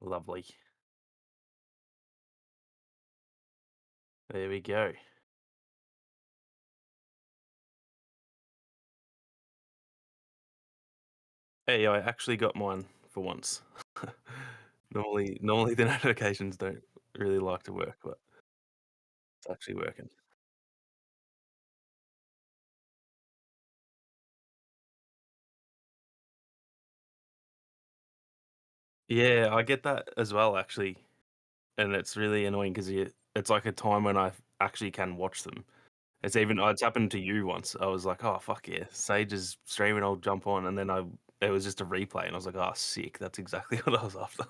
Lovely. There we go. Hey, I actually got mine for once. Normally the notifications don't really like to work, but it's actually working. Yeah, I get that as well, actually, and it's really annoying because it's like a time when I actually can watch them. It's happened to you once. I was like, "Oh, fuck yeah, Sage is streaming, I'll jump on," and then it was just a replay, and I was like, "Oh, sick, that's exactly what I was after."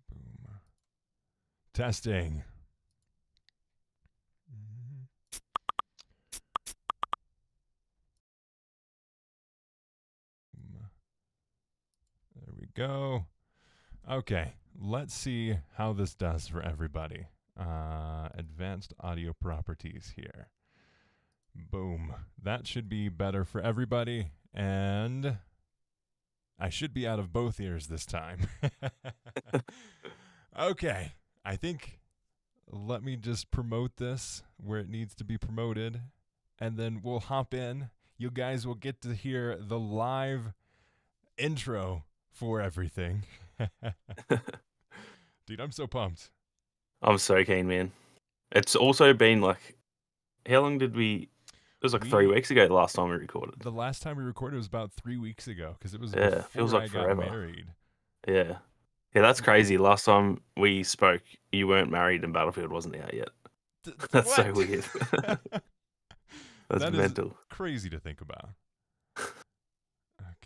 Boom. Testing. Mhm. There we go. Okay, let's see how this does for everybody. Advanced audio properties here. Boom. That should be better for everybody. And I should be out of both ears this time. Okay, I think let me just promote this where it needs to be promoted, and then we'll hop in. You guys will get to hear the live intro for everything. Dude, I'm so pumped. I'm so keen, man. It's also been like how long did we it was like 3 We weeks ago the last time we recorded. The last time we recorded was about 3 weeks ago because it was Yeah, feels before like I got forever. married. Yeah. Yeah, that's crazy. Last time we spoke, you weren't married and Battlefield wasn't out yet. That's so What? weird. That's That is mental. crazy to think about. Okay,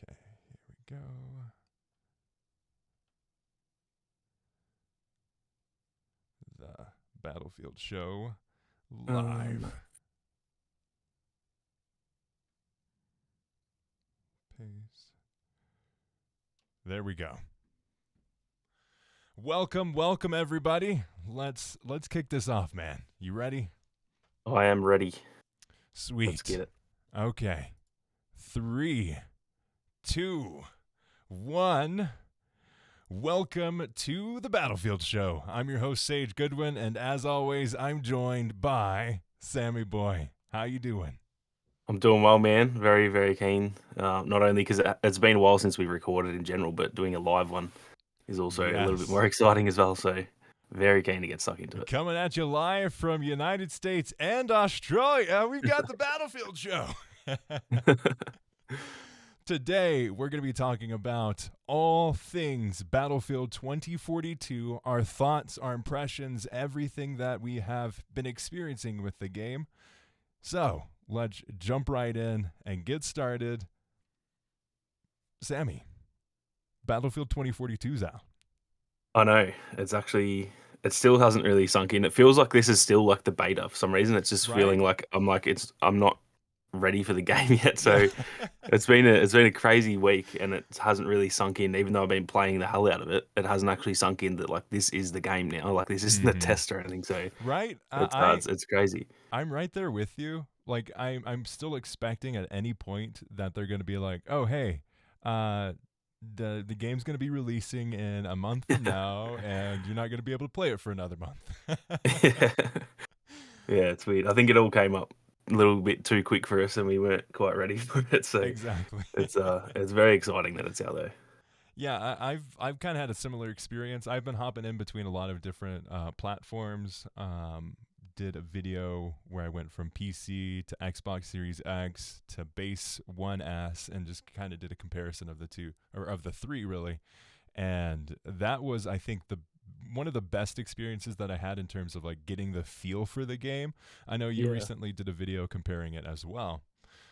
here we go. The Battlefield show Um, live. Paste. There we go. Welcome everybody. Let's kick this off, man. You ready? I am ready. Let's Sweet. get it. Okay. 3, 2, 1. Welcome to the Battlefield Show. I'm your host Sage Goodwin, and as always, I'm joined by Sammy Boy. How you doing? I'm doing well, man. Very, very keen. Not only because it's been a while since we recorded in general, but doing a live one is also a little bit Yes. more exciting as well. So, very keen to get stuck into it. Coming at you live from United States and Australia, we've got the Battlefield Show. Today, we're going to be talking about all things Battlefield 2042, our thoughts, our impressions, everything that we have been experiencing with the game. So, let's jump right in and get started. Sammy, Battlefield 2042's out. I know. It still hasn't really sunk in. It feels like this is still like the beta for some reason. It's just Right? feeling like I'm not ready for the game yet. Yeah. So it's been a crazy week and it hasn't really sunk in. Even though I've been playing the hell out of it, it hasn't actually sunk in that like this is the game now. Like this isn't a Mm-hmm. test or anything. So Right? it's crazy. I'm right there with you. Like I'm still expecting at any point that they're going to be like, "Oh, hey, uh the game's going to be releasing in a month from now and you're not going to be able to play it for another month." Yeah. Yeah, it's weird. I think it all came up a little bit too quick for us and we weren't quite ready for it. So Exactly. it's very exciting that it's out there. Yeah, I've kind of had a similar experience. I've been hopping in between a lot of different platforms. Did a video where I went from PC to Xbox Series X to base One S, and just kind of did a comparison of the two, or of the three, really. And that was, I think, the one of the best experiences that I had in terms of like getting the feel for the game. I know you Yeah. recently did a video comparing it as well.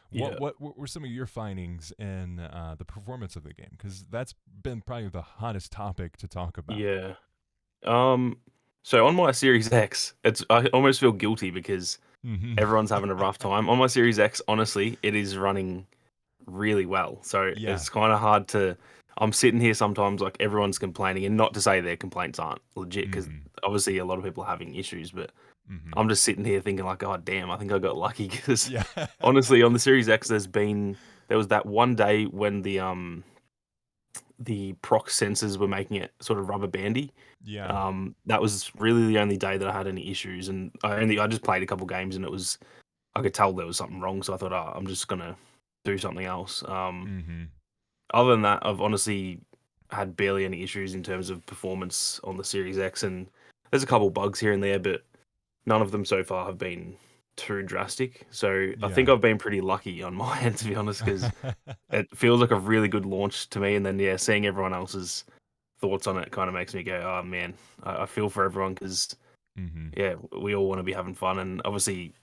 What Yeah. what were some of your findings in the performance of the game? Because that's been probably the hottest topic to talk about. Yeah. Um, So on my Series X, I almost feel guilty because Hmm. everyone's having a rough time. On my Series X, honestly, it is running really well. So Yeah. it's kind of hard to. I'm sitting here sometimes like everyone's complaining, and not to say their complaints aren't legit, because Hmm. obviously a lot of people are having issues. But Hmm. I'm just sitting here thinking like, oh damn, I think I got lucky because Yeah. honestly, on the Series X, there was that one day when the proc sensors were making it sort of rubber bandy. Yeah. That was really the only day that I had any issues, and I just played a couple games, and I could tell there was something wrong, so I thought, oh, I'm just gonna do something else. Hmm. Other than that, I've honestly had barely any issues in terms of performance on the Series X, and there's a couple bugs here and there, but none of them so far have been too drastic. So I think Yeah. I've been pretty lucky on my end, to be honest, because it feels like a really good launch to me. And then, yeah, seeing everyone else's thoughts on it kind of makes me go, oh man, I feel for everyone because, Hmm. yeah, we all want to be having fun. And obviously,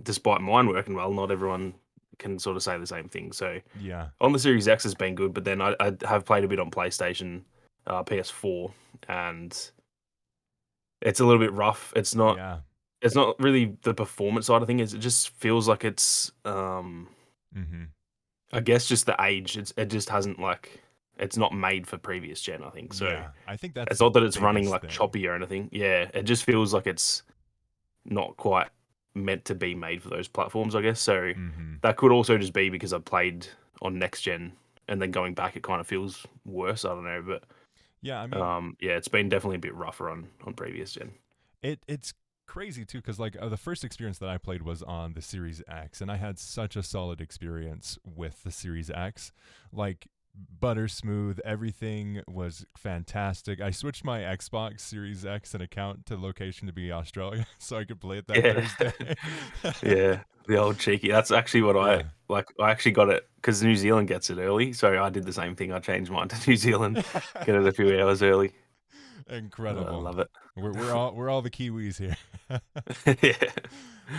despite mine working well, not everyone can sort of say the same thing. So Yeah. on the Series X has been good, but then I have played a bit on PlayStation, PS4, and it's a little bit rough. Yeah. It's not really the performance side of things. It just feels like Hmm. I guess just the age. It just hasn't like it's not made for previous gen. I think so. Yeah. I think that's It's the not that it's running biggest like thing. choppy or anything. Yeah, it just feels like it's not quite meant to be made for those platforms. I guess so. Hmm. That could also just be because I played on next gen, and then going back, it kind of feels worse. I don't know, but Yeah. I mean, yeah, it's been definitely a bit rougher on previous gen. it's crazy too because like the first experience that I played was on the Series X, and I had such a solid experience with the Series X, like butter smooth. Everything was fantastic. I switched my Xbox Series X and account to location to be Australia so I could play it that Yeah, Thursday. yeah, the old cheeky. That's actually what I Yeah. like. I actually got it because New Zealand gets it early, so I did the same thing. I changed mine to New Zealand, get it a few hours early. I Incredible. love it. We're all the Kiwis here. Yeah,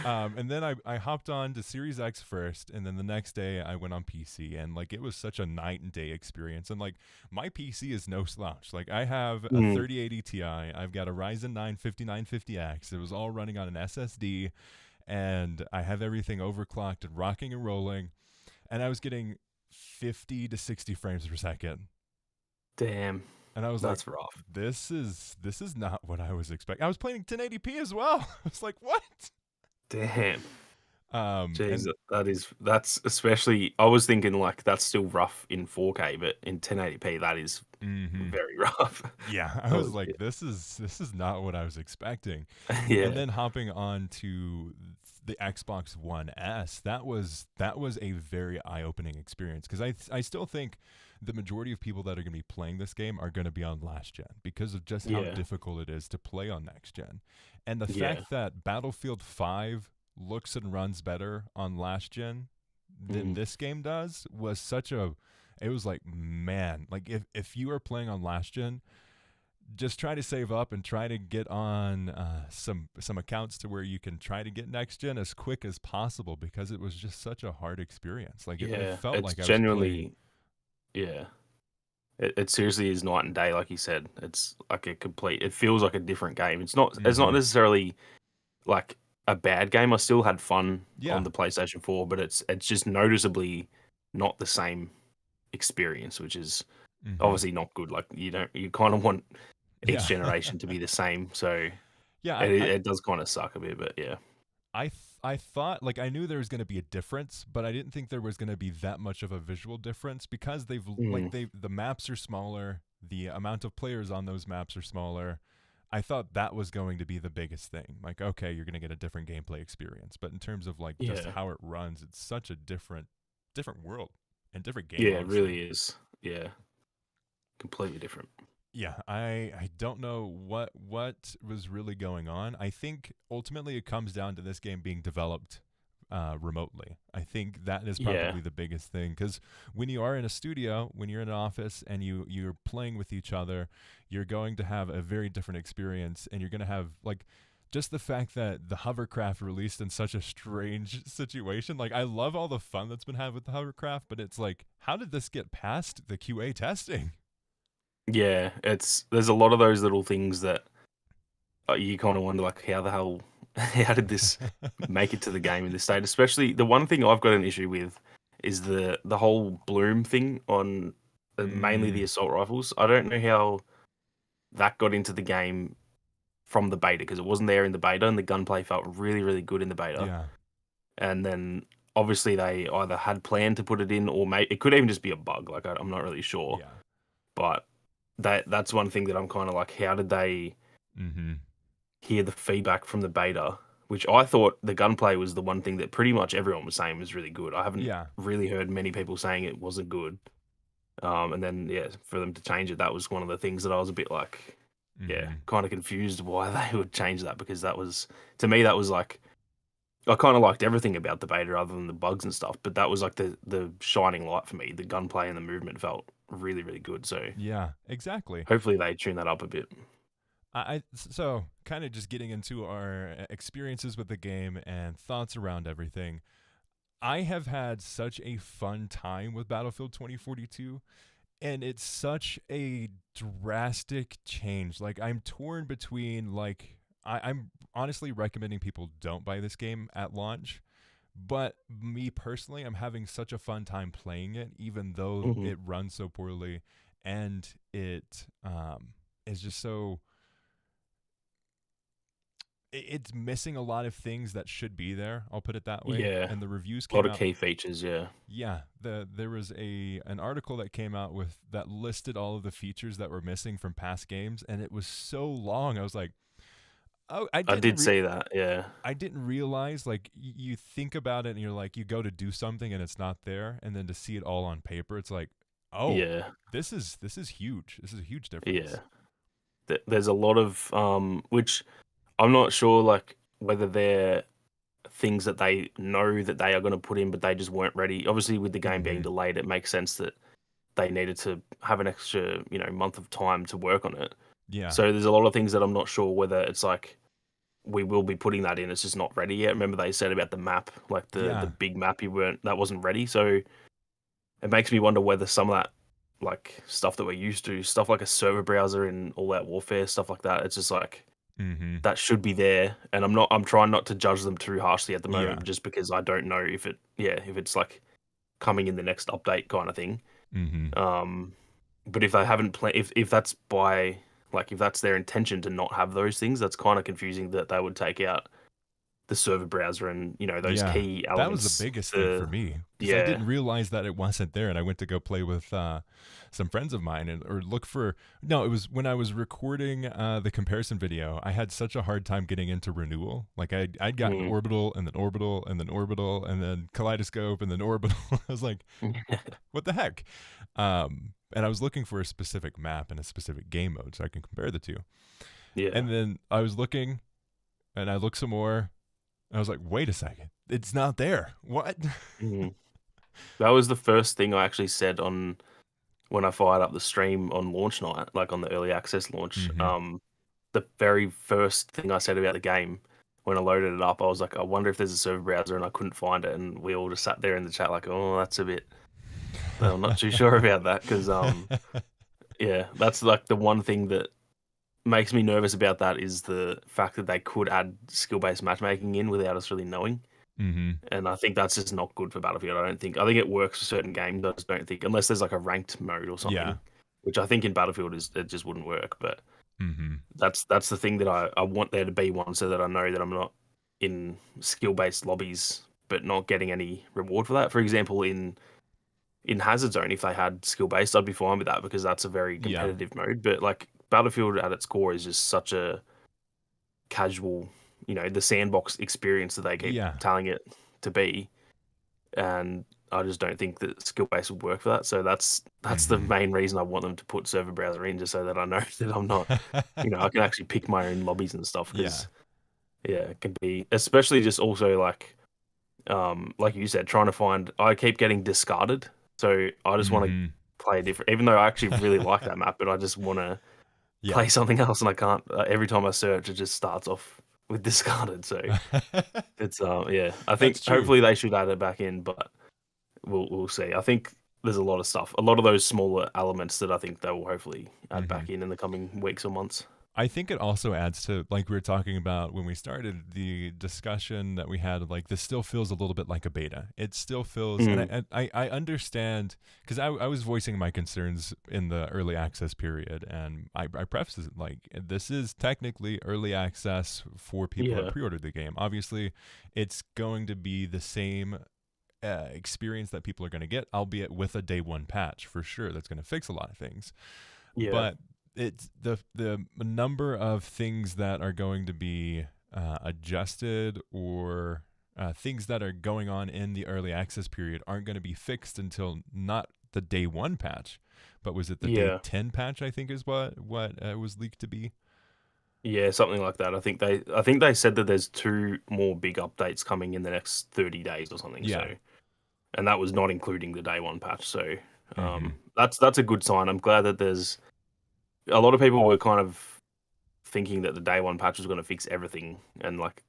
And then I hopped on to Series X first, and then the next day I went on PC, and like it was such a night and day experience. And like my PC is no slouch. Like I have a mm, 3080 Ti, I've got a Ryzen 9 5950X. It was all running on an SSD, and I have everything overclocked and rocking and rolling, and I was getting 50 to 60 frames per second. damn, And I was like, that's rough. this is not what I was expecting. I was playing 1080p as well. I was like, what? Damn, jeez, And that's especially. I was thinking like that's still rough in 4K, but in 1080p that is mhm. very rough. Yeah, I Oh, was like, this is not what I was expecting. And yeah, then hopping on to the Xbox One S, that was a very eye-opening experience because I still think the majority of people that are going to be playing this game are going to be on last gen because of just how yeah, difficult it is to play on next gen. And the yeah. fact that Battlefield 5 looks and runs better on last gen than Mm. this game does was such a it was like, man, like if you are playing on last gen, just try to save up and try to get on some accounts to where you can try to get next gen as quick as possible because it was just such a hard experience. Like it Yeah, felt it's like I was playing. genuinely yeah. It seriously is night and day, like you said. It's like a complete. It feels like a different game. It's not Hmm. necessarily like a bad game. I still had fun on Yeah. the PlayStation 4, but it's just noticeably not the same experience, which is Hmm. obviously not good. Like you kind of want each Yeah. generation to be the same. So Yeah. it does kind of suck a bit, but yeah. I thought like I knew there was going to be a difference, but I didn't think there was going to be that much of a visual difference because Mm, the maps are smaller, the amount of players on those maps are smaller. I thought that was going to be the biggest thing. Like, okay, you're going to get a different gameplay experience, but in terms of like just yeah, how it runs, it's such a different world and different game, yeah, it honestly. really is. Yeah, completely different. Yeah, I don't know what was really going on. I think ultimately it comes down to this game being developed remotely. I think that is Yeah, probably the biggest thing because when you are in a studio, when you're in an office and you're playing with each other, you're going to have a very different experience, and you're going to have like just the fact that the hovercraft released in such a strange situation. Like I love all the fun that's been had with the hovercraft, but it's like, how did this get past the QA testing? yeah. There's a lot of those little things that you kind of wonder like how the hell, how did this make it to the game in this state? Especially the one thing I've got an issue with is the whole bloom thing on mainly the Mm, assault rifles. I don't know how that got into the game from the beta because it wasn't there in the beta, and the gunplay felt really really good in the beta. yeah, And then obviously they either had planned to put it in, or it could even just be a bug. Like I'm not really sure, yeah. but that's one thing that I'm kind of like, how did they Mm-hmm. hear the feedback from the beta? Which I thought the gunplay was the one thing that pretty much everyone was saying was really good. I haven't Yeah. really heard many people saying it wasn't good. And then yeah, for them to change it, that was one of the things that I was a bit like, yeah, Mm-hmm. kind of confused why they would change that, because that was, to me, that was like, I kind of liked everything about the beta other than the bugs and stuff, but that was like the shining light for me. The gunplay and the movement felt really really good. So Yeah, exactly. hopefully they tune that up a bit. So kind of just getting into our experiences with the game and thoughts around everything. I have had such a fun time with Battlefield 2042, and it's such a drastic change. Like I'm torn between like I'm honestly recommending people don't buy this game at launch. But me personally, I'm having such a fun time playing it, even though Hmm. it runs so poorly, and it is just so it's missing a lot of things that should be there. I'll put it that way. Yeah, And the reviews a lot came of out. key features. Yeah, Yeah, there was a an article that came out with that listed all of the features that were missing from past games, and it was so long. I was like, oh, I did see that. Yeah, I didn't realize like you think about it and you're like you go to do something and it's not there, and then to see it all on paper, it's like, oh, yeah, this is huge. This is a huge yeah. difference. There's a lot of which I'm not sure like whether they're things that they know that they are going to put in, but they just weren't ready. Obviously, with the game being Mm-hmm. delayed, it makes sense that they needed to have an extra, month of time to work on it. Yeah, So there's a lot of things that I'm not sure whether it's like we will be putting that in. It's just not ready yet. Remember they said about the map, like the yeah, big map, that wasn't ready. So it makes me wonder whether some of that like stuff that we're used to, stuff like a server browser and all that warfare stuff like that, it's just like mm-hmm. that should be there. And I'm trying not to judge them too harshly at the Yeah, moment, just because I don't know if it's like coming in the next update kind of thing. mm-hmm. Um, but if they haven't planned, if that's by like if that's their intention to not have those things, that's kind of confusing that they would take out the server browser and those Yeah, key that was the elements. biggest thing for The me because I Yeah. didn't realize that it wasn't there, and I went to go play with some friends of mine and or look for. No, it was when I was recording the comparison video. I had such a hard time getting into renewal. Like I'd gotten Mm. orbital and then orbital and then orbital and then kaleidoscope and then orbital. I was like, what the heck? And I was looking for a specific map and a specific game mode so I can compare the two. Yeah. And then I was looking, and I looked some more. I was like, wait a second, it's not there. What? Mhm. That was the first thing I actually said on when I fired up the stream on launch night, like on the early access launch. Mm-hmm. The very first thing I said about the game when I loaded it up, I was like, I wonder if there's a server browser, and I couldn't find it. And we all just sat there in the chat like, oh, that's a bit. I'm not too sure about that because, yeah, that's like the one thing that makes me nervous about that is the fact that they could add skill-based matchmaking in without us really knowing. Mm-hmm. And I think that's just not good for Battlefield. I think it works for certain games. I just don't think, unless there's like a ranked mode or Yeah. something, which I think in Battlefield it just wouldn't work. But Mm-hmm. that's the thing that I want there to be one, so that I know that I'm not in skill-based lobbies but not getting any reward for that. For example, in Hazard Zone, if they had skill-based, I'd be fine with that because that's a very Yeah. competitive mode. But like Battlefield at its core is just such a casual, the sandbox experience that they keep Yeah. telling it to be, and I just don't think that skill base would work for that. So that's the Mm-hmm. main reason I want them to put server browser in, just so that I know that I'm not, I can actually pick my own lobbies and stuff. Yeah. Because yeah, it can be, especially just also like you said, trying to find. I keep getting discarded, so I just want to Mm-hmm. play a different. Even though I actually really like that map, but I just want to Yeah. play something else, and I can't. Every time I search, it just starts off with discarded. So it's yeah. I That's think true. hopefully they should add it back in, but we'll see. I think there's a lot of stuff, a lot of those smaller elements that I think they will hopefully add Mm-hmm. back in the coming weeks or months. I think it also adds to, like we were talking about when we started the discussion that we had, like this still feels a little bit like a beta. It still feels, and Mm, I understand, because I was voicing my concerns in the early access period, and I prefaced it like this is technically early access for people that yeah, pre-ordered the game. Obviously, it's going to be the same experience that people are going to get, albeit with a day one patch for sure. That's going to fix a lot of things, yeah, but it's the number of things that are going to be adjusted, or things that are going on in the early access period aren't going to be fixed until not the day one patch, but was it the day yeah, 10 patch? I think is what was leaked to be. yeah, something like that. I think they said that there's 2 more big updates coming in the next 30 days or something, so Yeah. and that was not including the day 1 patch, so, Mm-hmm. that's a good sign. I'm glad that there's a lot of people were kind of thinking that the day 1 patch was gonna fix everything, and, like,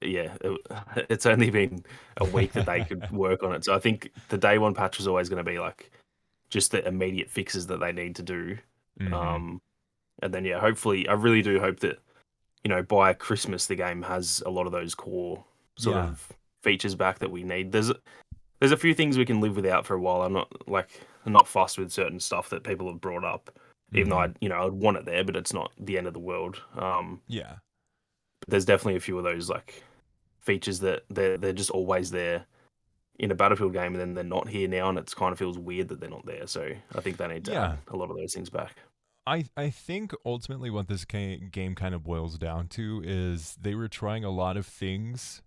yeah, it's only been a week that they could work on it, so I think the day 1 patch is always gonna be, like, just the immediate fixes that they need to do, Mm-hmm. um, and then, yeah, hopefully I really do hope that, by Christmas, the game has a lot of those core sort Yeah. of features back that we need. There's a few things we can live without for a while. I'm not fussed with certain stuff that people have brought up, even though Mm-hmm. I'd want it there, but it's not the end of the world. Yeah. But there's definitely a few of those like features that they're just always there in a Battlefield game, and then they're not here now, and it's kind of feels weird that they're not there. So I think they need to add Yeah. a lot of those things back. I think ultimately what this game kind of boils down to is they were trying a lot of things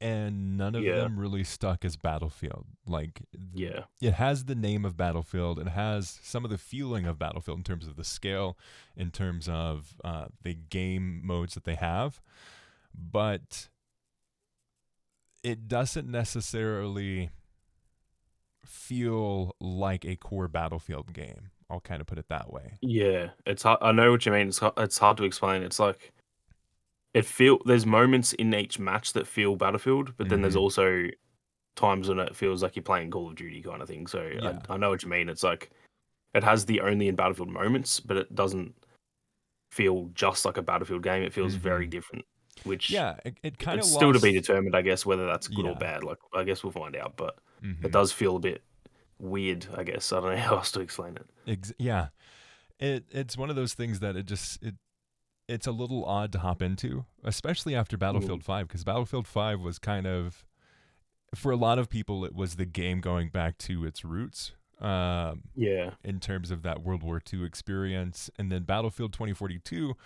and none of Yeah, them really stuck as Battlefield. Like yeah, it has the name of Battlefield, it has some of the feeling of Battlefield in terms of the scale, in terms of the game modes that they have, but it doesn't necessarily feel like a core Battlefield game. I'll kind of put it that way. yeah. It's hard. I know what you mean. It's hard to explain. It's like there's moments in each match that feel Battlefield, but then there's Mm-hmm. also times when it feels like you're playing Call of Duty kind of thing. So Yeah. I know what you mean. It's like it has the only in Battlefield moments, but it doesn't feel just like a Battlefield game. It feels very Mm-hmm. different, which Yeah. It kind of it's still to be lost. determined, I guess, whether that's good or Yeah. bad. Like I guess we'll find out, but it Mm-hmm. does feel a bit weird. I guess I don't know how else to explain it. Yeah. It's one of those things that it's a little odd to hop into, especially after Mm, Battlefield 5, because Battlefield 5 was kind of, for a lot of people, it was the game going back to its roots, yeah, in terms of that World War II experience. And then Battlefield 2042,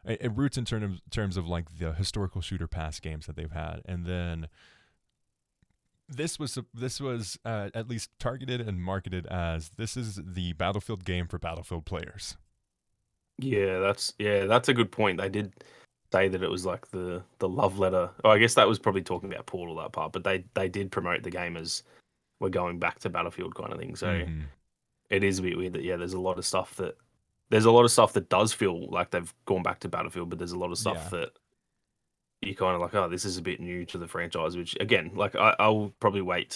it roots in terms of like the historical shooter pass games that they've had. And then this was at least targeted and marketed as this is the Battlefield game for Battlefield players. that's a good point. They did say that it was like the love letter. Oh, I guess that was probably talking about Portal that part, but they did promote the game as we're going back to Battlefield kind of thing. So Mm-hmm. it is a bit weird that there's a lot of stuff that does feel like they've gone back to Battlefield, but there's a lot of stuff Yeah. that you kind of like, oh, this is a bit new to the franchise. Which again, like I'll probably wait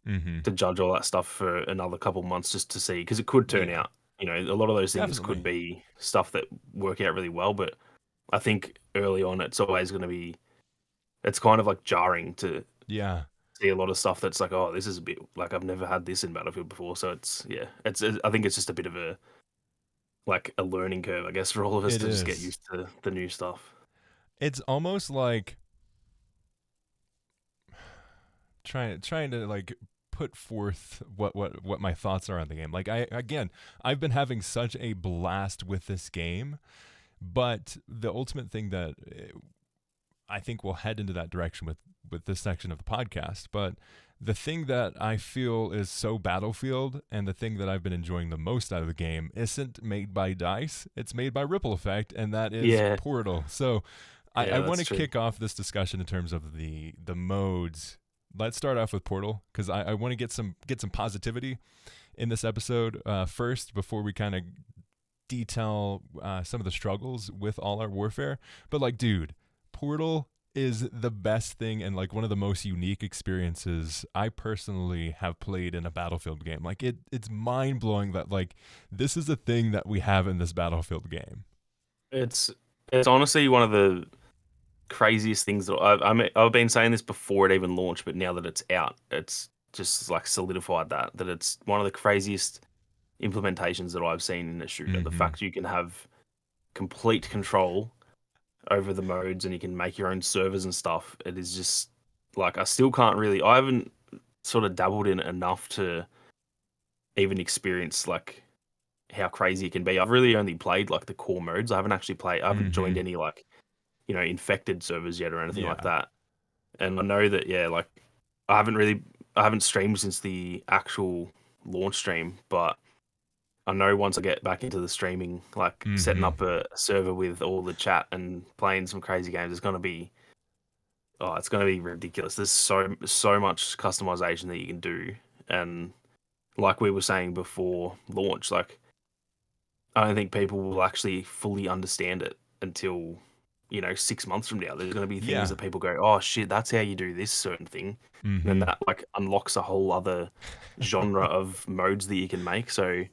Mm-hmm. to judge all that stuff for another couple months just to see because it could turn Yeah. out. A lot of those things could Definitely. be stuff that work out really well, but I think early on it's always going to be. It's kind of like jarring to Yeah. see a lot of stuff that's like, oh, this is a bit like I've never had this in Battlefield before. So I think it's just a bit of a learning curve, I guess, for all of us It to just get is. used to the new stuff. It's almost like trying to like put forth what my thoughts are on the game. Like I've been having such a blast with this game, but the ultimate thing that I think we'll head into that direction with this section of the podcast. But the thing that I feel is so Battlefield, and the thing that I've been enjoying the most out of the game, isn't made by Dice. It's made by Ripple Effect, and that is Yeah, Portal. So I yeah, want that's to true. kick off this discussion in terms of the modes. Let's start off with Portal, because I want to get some positivity in this episode first, before we kind of detail some of the struggles with all our warfare. But like, dude, Portal is the best thing and like one of the most unique experiences I personally have played in a Battlefield game. Like it's mind blowing that like this is a thing that we have in this Battlefield game. It's it's honestly one of the craziest things that I've been saying this before it even launched, but now that it's out, it's just like solidified that it's one of the craziest implementations that I've seen in a shooter. The Mm-hmm. fact you can have complete control over the modes and you can make your own servers and stuff. It is just like I still can't really. I haven't sort of dabbled in it enough to even experience like how crazy it can be. I've really only played like the core modes. I haven't actually played. I haven't joined Mm-hmm. any like infected servers yet or anything like Yeah. that. And I know that yeah, like I haven't really I haven't streamed since the actual launch stream, but I know once I get back into the streaming, like setting Mm-hmm. up a server with all the chat and playing some crazy games, it's gonna be ridiculous. There's so much customization that you can do, and like we were saying before launch, like I don't think people will actually fully understand it until 6 months from now. There's gonna be things Yeah. that people go, "Oh shit, that's how you do this certain thing," and then Mm-hmm. that like unlocks a whole other genre of modes that you can make. So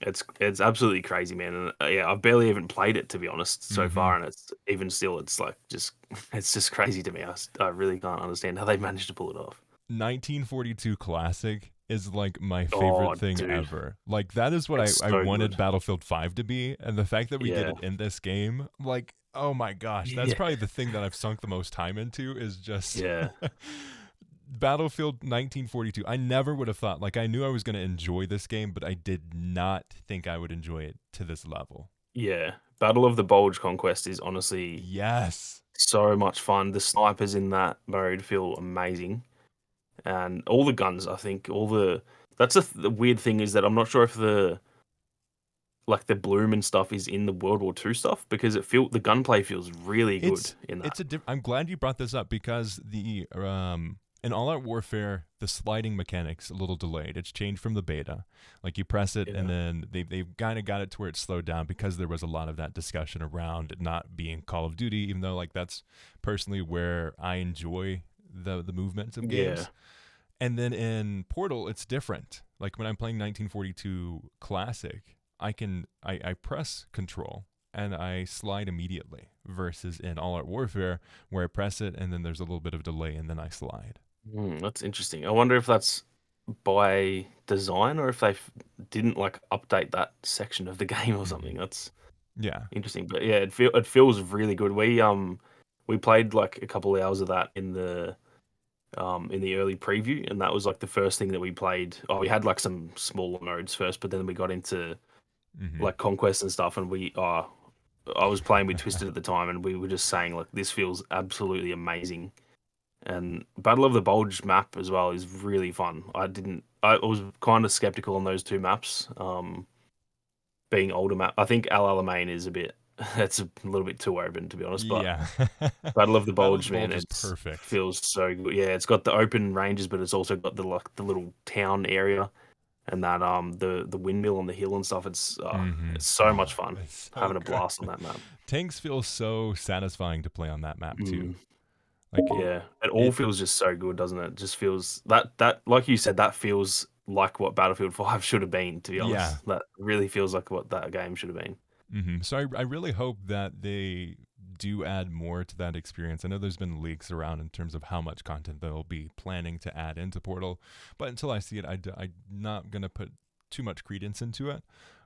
it's absolutely crazy, man. And yeah, I've barely even played it to be honest so Mm-hmm. far, and it's even still, it's like just it's just crazy to me. I really can't understand how they managed to pull it off. 1942 Classic is like my favorite Oh, thing dude, ever. Like that is what it's I so wanted good. Battlefield 5 to be, and the fact that we get Yeah, it in this game, like oh my gosh, that's yeah, probably the thing that I've sunk the most time into is just yeah, Battlefield 1942. I never would have thought, like I knew I was going to enjoy this game, but I did not think I would enjoy it to this level. yeah. Battle of the Bulge Conquest is honestly Yes. so much fun. The snipers in that mode feel amazing, and all the guns. I think all the that's the weird thing is that I'm not sure if the bloom and stuff is in the World War II stuff because the gunplay feels really good It's in that. it's a I'm glad you brought this up because the in All Out Warfare the sliding mechanics a little delayed. It's changed from the beta. Like you press it and Yeah, then they've kind of got it to where it's slowed down because there was a lot of that discussion around it not being Call of Duty, even though like that's personally where I enjoy the movements of yeah. games. And then in Portal, it's different. Like when I'm playing 1942 Classic, I press Control and I slide immediately. Versus in All Out Warfare, where I press it and then there's a little bit of delay and then I slide. That's interesting. I wonder if that's by design or if they didn't like update that section of the game or Mm-hmm. something. That's Yeah. interesting. But yeah, it feels really good. We played like a couple of hours of that in the early preview, and that was like the first thing that we played. Oh, we had like some smaller modes first, but then we got into Mm-hmm. like Conquest and stuff, and I was playing with Twisted at the time, and we were just saying like this feels absolutely amazing. And Battle of the Bulge map as well is really fun. I was kind of skeptical on those two maps. Being older map, I think Al Alamein is a bit. That's a little bit too open to be honest, but Yeah. Battle of the Battle of the Bulge, man, Bulge is it's perfect. feels so good. Yeah, it's got the open ranges, but it's also got the little town area and that the windmill on the hill and stuff. Mm-hmm. It's so much Oh, fun it's so having a good. blast on that map. Tanks feel so satisfying to play on that map too. Mm, Like yeah, it all it feels just so good, doesn't it? It just feels that like you said, that feels like what Battlefield 5 should have been. To be yeah. honest, that really feels like what that game should have been. So I really hope that they do add more to that experience. I know there's been leaks around in terms of how much content they'll be planning to add into Portal, but until I see it, I'm not going to put too much credence into it.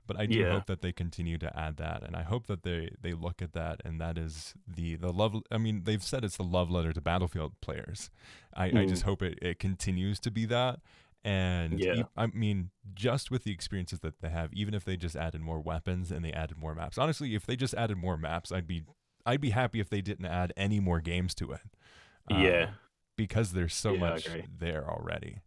But I do Yeah, hope that they continue to add that, and I hope that they look at that, and that is the love. I mean, they've said it's the love letter to Battlefield players. I just mm, hope it continues to be that, and yeah, I mean, just with the experiences that they have, even if they just added more weapons and they added more maps. Honestly, if they just added more maps, I'd be happy if they didn't add any more games to it, yeah, because there's so yeah. I much agree. there already.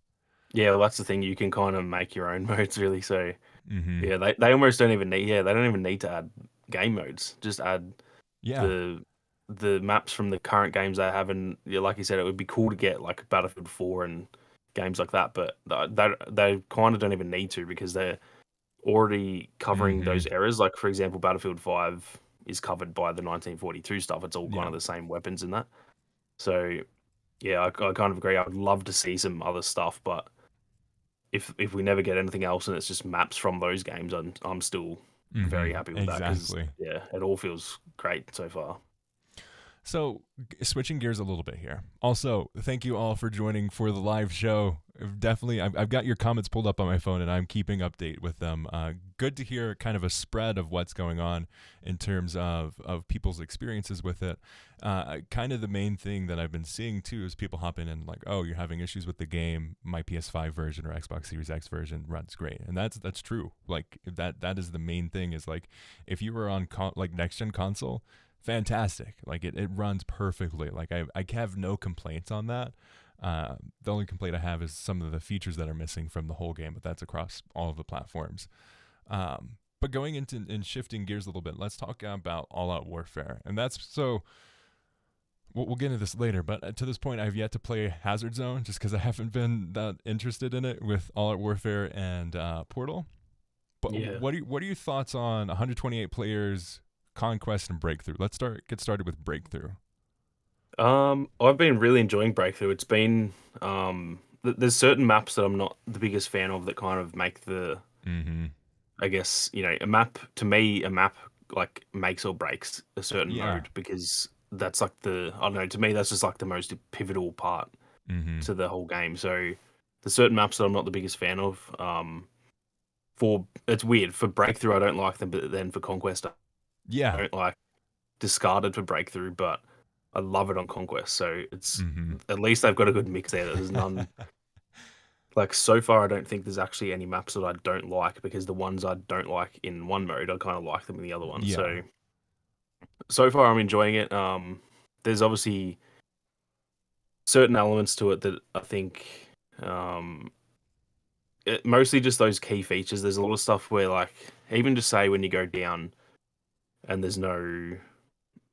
Yeah, well, that's the thing. You can kind of make your own modes, really. So Mm-hmm. yeah, they almost don't even need. Yeah, they don't even need to add game modes. Just add Yeah. the the maps from the current games they have, and yeah, like you said, it would be cool to get like Battlefield 4 and games like that. But they kind of don't even need to because they're already covering Mm-hmm. those errors. Like for example, Battlefield 5 is covered by the 1942 stuff. It's all kind Yeah. of the same weapons in that. So yeah, I kind of agree. I'd love to see some other stuff, but if we never get anything else and it's just maps from those games, I'm still very happy with that because Exactly. yeah, it all feels great so far. So, switching gears a little bit here. Also, thank you all for joining for the live show. Definitely, I've got your comments pulled up on my phone and I'm keeping update with them. Good to hear kind of a spread of what's going on in terms of people's experiences with it. Kind of the main thing that I've been seeing too is people hopping in like, oh, you're having issues with the game. My PS5 version or Xbox Series X version runs great, and that's true. Like that is the main thing. Is like if you were on like next gen console, fantastic. Like it runs perfectly. Like I have no complaints on that. The only complaint I have is some of the features that are missing from the whole game, but that's across all of the platforms. But going into and shifting gears a little bit, let's talk about All Out Warfare, and that's so. We'll get into this later, but to this point, I've yet to play Hazard Zone just because I haven't been that interested in it with All Out Warfare and Portal. But Yeah. what are your thoughts on 128 players, Conquest, and Breakthrough? Let's get started with Breakthrough. I've been really enjoying Breakthrough. It's been there's certain maps that I'm not the biggest fan of that kind of make the Mm-hmm. I guess, a map to me, a map like makes or breaks a certain Yeah. mode because that's like I don't know, to me that's just like the most pivotal part Mm-hmm. to the whole game. So there's certain maps that I'm not the biggest fan of. For it's weird. For Breakthrough I don't like them, but then for Conquest I Yeah. don't like Discarded for Breakthrough, but I love it on Conquest. So it's Mm-hmm. at least they've got a good mix there. There's none like so far I don't think there's actually any maps that I don't like because the ones I don't like in one mode I kind of like them in the other one. Yeah. So far I'm enjoying it. There's obviously certain elements to it that I think mostly just those key features. There's a lot of stuff where like even just say when you go down and there's no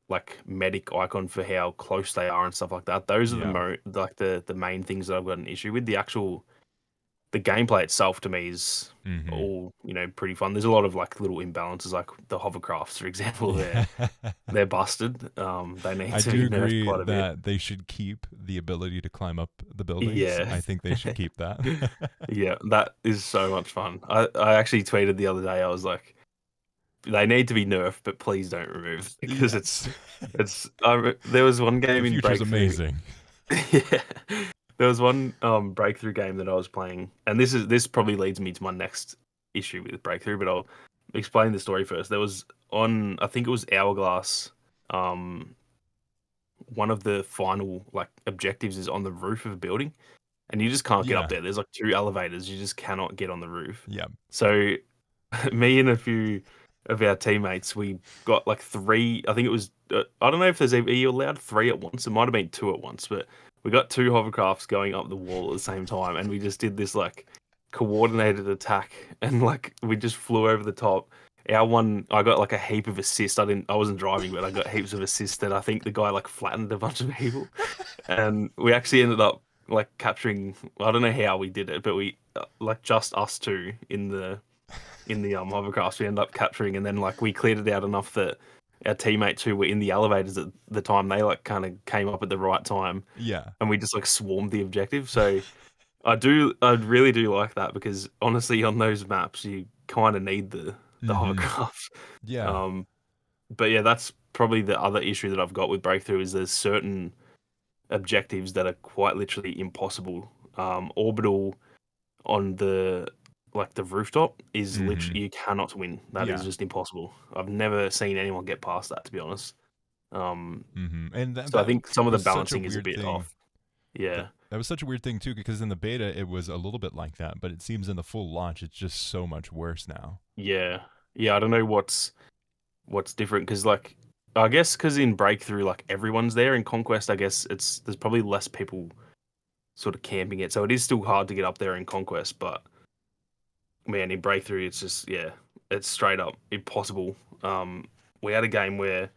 like medic icon for how close they are and stuff like that. Those are Yeah. the main things that I've got an issue with. The gameplay itself to me is Mm-hmm. all pretty fun. There's a lot of like little imbalances, like the hovercrafts, for example. Yeah. They're busted. They need I to do be nerfed agree quite a bit. that they should keep the ability to climb up the buildings. Yeah, I think they should keep that. yeah, that is so much fun. I actually tweeted the other day. I was like, they need to be nerfed, but please don't remove because Yes. there was one The game in future's Breakthrough. amazing. Yeah. There was one Breakthrough game that I was playing, and this probably leads me to my next issue with Breakthrough, but I'll explain the story first. There was on I think it was Hourglass, um one of the final like objectives is on the roof of a building and you just can't get up Yeah. there. There's like two elevators, you just cannot get on the roof. Yeah. So me and a few of our teammates, we got like three. I think it was. I don't know if are you allowed three at once? It might have been two at once, but we got two hovercrafts going up the wall at the same time, and we just did this like coordinated attack, and like we just flew over the top. Our one, I got like a heap of assists. I wasn't driving, but I got heaps of assists. And I think the guy like flattened a bunch of people, and we actually ended up like capturing. I don't know how we did it, but we like just us two in the hovercraft we ended up capturing, and then like we cleared it out enough that our teammates who were in the elevators at the time they like kind of came up at the right time, Yeah. and we just like swarmed the objective. So I really do like that because honestly on those maps you kind of need the Mm-hmm. hovercraft. Yeah. Um, but yeah, that's probably the other issue that I've got with Breakthrough is there's certain objectives that are quite literally impossible. Orbital on the rooftop is Mm-hmm. literally you cannot win. That is Yeah. just impossible. I've never seen anyone get past that to be honest. Mm-hmm. And So I think some of the was such a balancing is a weird bit thing. off. Yeah. That was such a weird thing too, because in the beta it was a little bit like that, but it seems in the full launch it's just so much worse now. Yeah. Yeah, I don't know what's different because like I guess because in Breakthrough like everyone's there. In Conquest I guess there's probably less people sort of camping it, so it is still hard to get up there in Conquest. But man, in Breakthrough it's just it's straight up impossible. We had a game where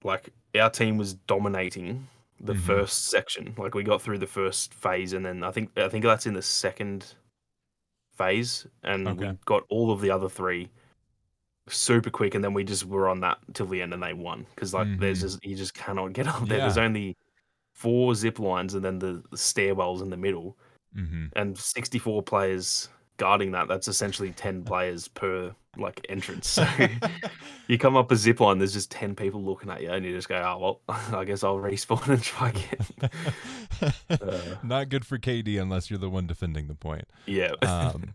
like our team was dominating the Mm-hmm. first section. Like we got through the first phase, and then I think that's in the second phase, and Okay. we got all of the other three super quick, and then we just were on that till the end, and they won because like there's Mm-hmm. just you just cannot get up there. There's Yeah. only four zip lines, and then the stairwells in the middle, Mm-hmm. and 64 players guarding that. That's essentially 10 players per. like entrance. So you come up a zip line, there's just 10 people looking at you, and you just go, "Oh well, I guess I'll respawn and try again." Not good for KD unless you're the one defending the point. Yeah, Um,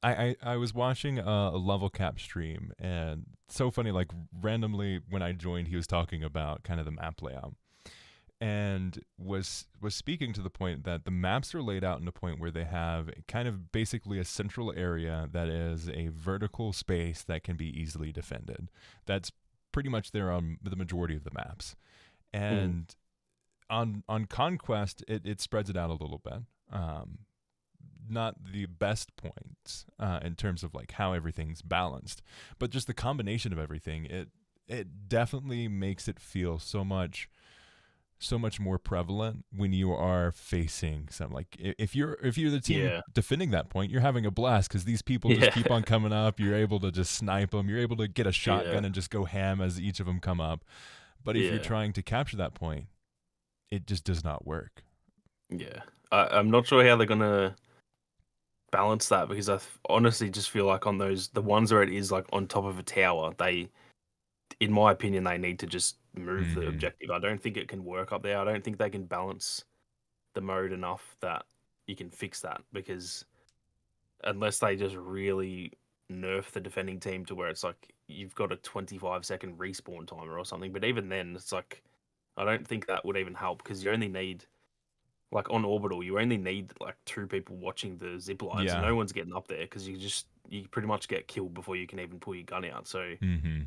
I was watching a level cap stream, and so funny, like randomly when I joined, he was talking about kind of the map layout, and was speaking to the point that the maps are laid out in a point where they have kind of basically a central area that is a vertical space that can be easily defended. That's pretty much there on the majority of the maps. mm, And on Conquest, it spreads it out a little bit. Not the best points in terms of like how everything's balanced, but just the combination of everything. It definitely makes it feel so much more prevalent when you are facing some, like if you're the team yeah, defending that point, you're having a blast because these people just yeah, keep on coming up. You're able to just snipe them. You're able to get a yeah, shotgun and just go ham as each of them come up. But if you're yeah, trying to capture that point, it just does not work. yeah. I'm not sure how they're gonna balance that because honestly just feel like on those the ones where it is like on top of a tower, they, in my opinion, they need to just move the Mm-hmm. objective. I don't think it can work up there. I don't think they can balance the mode enough that you can fix that because unless they just really nerf the defending team to where it's like you've got a 25-second respawn timer or something. But even then, it's like I don't think that would even help because you only need like on orbital, you only need like two people watching the zip lines, and Yeah. no one's getting up there because you pretty much get killed before you can even pull your gun out. So Mm-hmm.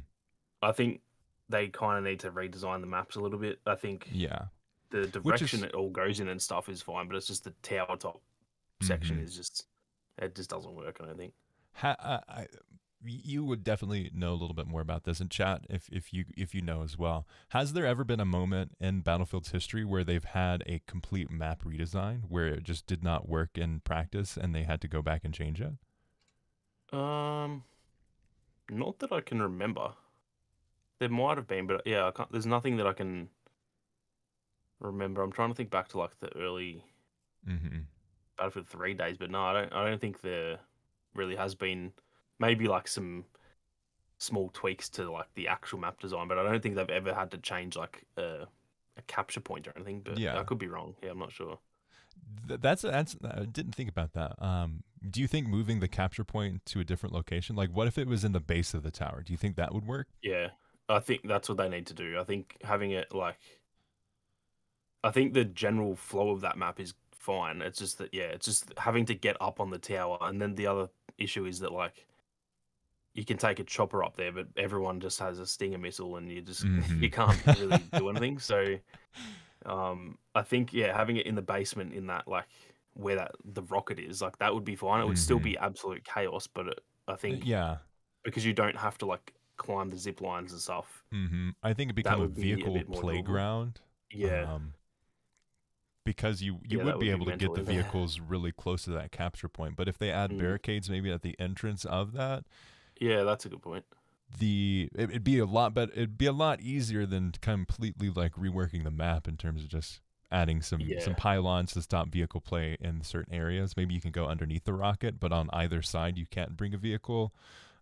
I think they kind of need to redesign the maps a little bit. I think Yeah. the Which direction is it all goes in and stuff is fine, but it's just the tower top section mm-hmm. is just it just doesn't work. I don't think. You would definitely know a little bit more about this in chat if you know as well. Has there ever been a moment in Battlefield's history where they've had a complete map redesign where it just did not work in practice and they had to go back and change it? Um, Not that I can remember. There might have been, but yeah, I can't. There's nothing that I can remember. I'm trying to think back to like the early Mm-hmm. Battlefield 3 days, but no, I don't. I don't think there really has been. Maybe like some small tweaks to like the actual map design, but I don't think they've ever had to change like a capture point or anything. But I Yeah. could be wrong. Yeah, I'm not sure. That's I didn't think about that. Do you think moving the capture point to a different location, like what if it was in the base of the tower? Do you think that would work? Yeah, I think that's what they need to do. I think having it like I think the general flow of that map is fine. It's just that yeah, it's just having to get up on the tower, and then the other issue is that like you can take a chopper up there, but everyone just has a Stinger missile, and you just Mm-hmm. you can't really do anything. So I think yeah, having it in the basement in that like where that the rocket is, like that would be fine. It would still Mm-hmm. be absolute chaos, but I think Yeah. because you don't have to like climb the zip lines and stuff, Mm-hmm. I think it that become a would be a vehicle bit more doable. playground. Yeah, Um, because you yeah, would that be would be able to get mental. the vehicles really close to that capture point. But if they add Mm, barricades maybe at the entrance of that, yeah, that's a good point. it'd be a lot better. It'd be a lot easier than completely like reworking the map in terms of just adding some Yeah, pylons to stop vehicle play in certain areas. Maybe you can go underneath the rocket, but on either side you can't bring a vehicle.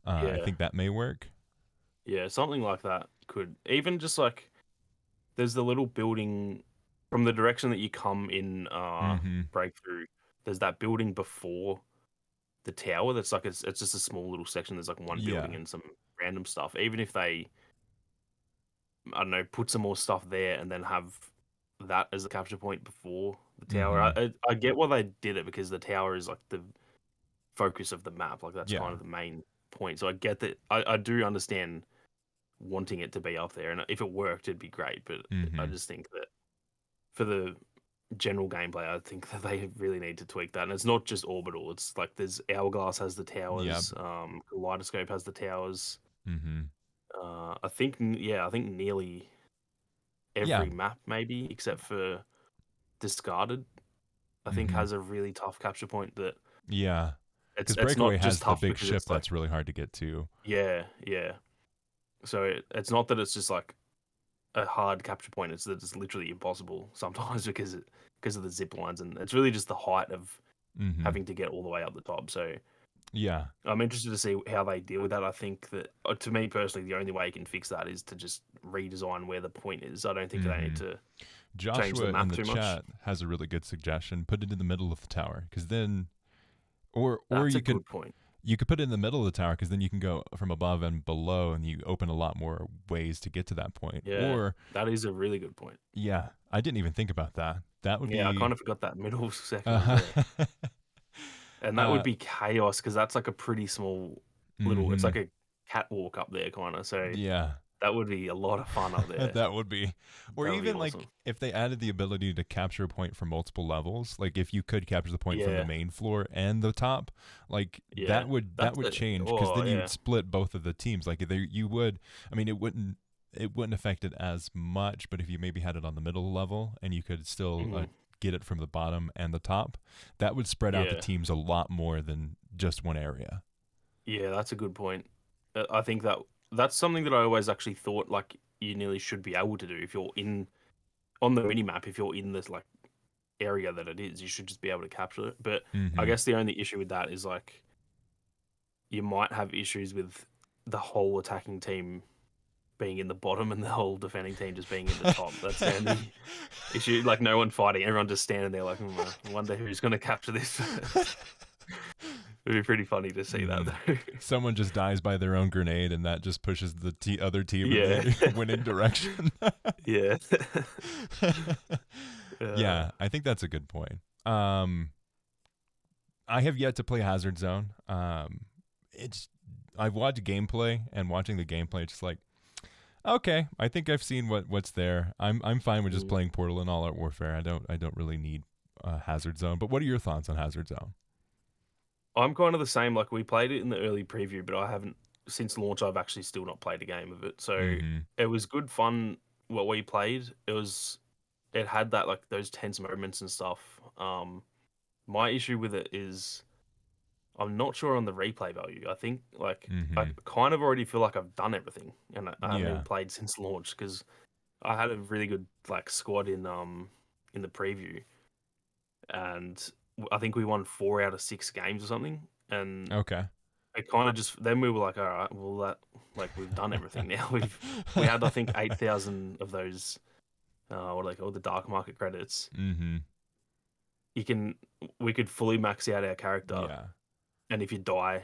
I yeah, think that may work. yeah, something like that could even just like there's the little building from the direction that you come in Mm-hmm. breakthrough. There's that building before the tower that's like it's just a small little section. There's like one building Yeah. and some random stuff. Even if they, I don't know, put some more stuff there and then have that as a capture point before the tower. Mm-hmm. I get why they did it because the tower is like the focus of the map. Like that's kind Yeah. of the main point. So I get that. I do understand wanting it to be up there, and if it worked, it'd be great. But I Mm-hmm. just think that for the general gameplay, I think that they really need to tweak that. And it's not just orbital. It's like there's Hourglass has the Yep. towers, Kaleidoscope has the towers. Mm-hmm. I think yeah, I think nearly Yeah. every map maybe except for Discarded, I think Mm-hmm. has a really tough capture point that Yeah. Because it's Breakaway not just has the tough big because ship it's like that's really hard to get to. yeah, yeah. So it's not that it's just like a hard capture point. It's that it's literally impossible sometimes because of the zip lines, and it's really just the height of Mm-hmm. having to get all the way up the top. So Yeah. I'm interested to see how they deal with that. I think that, to me personally, the only way you can fix that is to just redesign where the point is. I don't think they need Hmm. to change the Joshua in map the too much. chat has a really good suggestion. Put it in the middle of the tower, because then, or That's a you could good point. put it in the middle of the tower, because then you can go from above and below, and you open a lot more ways to get to that point. Yeah, Or that is a really good point. yeah, I didn't even think about that. That would Yeah, I kind be of forgot that middle section was uh, there. And that would uh be chaos because that's like a pretty small little, it's like mhm. a catwalk up there, kind of. So Yeah. that would be a lot of fun up there. That would be. Or That would be even like awesome. if they added the ability to capture a point from multiple levels, like if you could capture the point from the Yeah, main floor and the top, like yeah. that That's would it. change, because Oh, then you'd yeah. split both of the teams. Like there you would, I mean, it wouldn't affect it as much, but if you maybe had it on the middle level and you could still Mhm. get it from the bottom and the top, that would spread out the Yeah. teams a lot more than just one area. Yeah, that's a good point. I think that that's something that I always actually thought like you nearly should be able to do if you're in on the mini map. If you're in this like area that it is, you should just be able to capture it. But I Mm-hmm. guess the only issue with that is like you might have issues with the whole attacking team being in the bottom and the whole defending team just being in the top. That's the only issue. Like no one fighting, everyone just standing there like, I wonder who's going to capture this first. It'd be pretty funny to see that Mm. though. Someone just dies by their own grenade, and that just pushes the other team in Yeah, the winning direction. yeah. Yeah, I think that's a good point. I have yet to play Hazard Zone. It's I've watched gameplay, and watching the gameplay, it's just like, okay, I think I've seen what's there. I'm fine with just Mm. playing Portal and All Out Warfare. I don't really need Hazard Zone. But what are your thoughts on Hazard Zone? I'm kind of the same. Like we played it in the early preview, but I haven't since launch. I've actually still not played a game of it. So Mm-hmm. it was good fun. What we played, it had that like those tense moments and stuff. My issue with it is I'm not sure on the replay value. I think like I Mm-hmm. kind of already feel like I've done everything, and I haven't even Yeah. played since launch because I had a really good like squad in the preview, and I think we won 4 out of 6 games or something, and Okay. it kind of just then we were like, all right, well that like we've done everything now. We had I think 8,000 of those what are they called, the dark market credits. Mm-hmm. You can we could fully max out our character, Yeah. and if you die,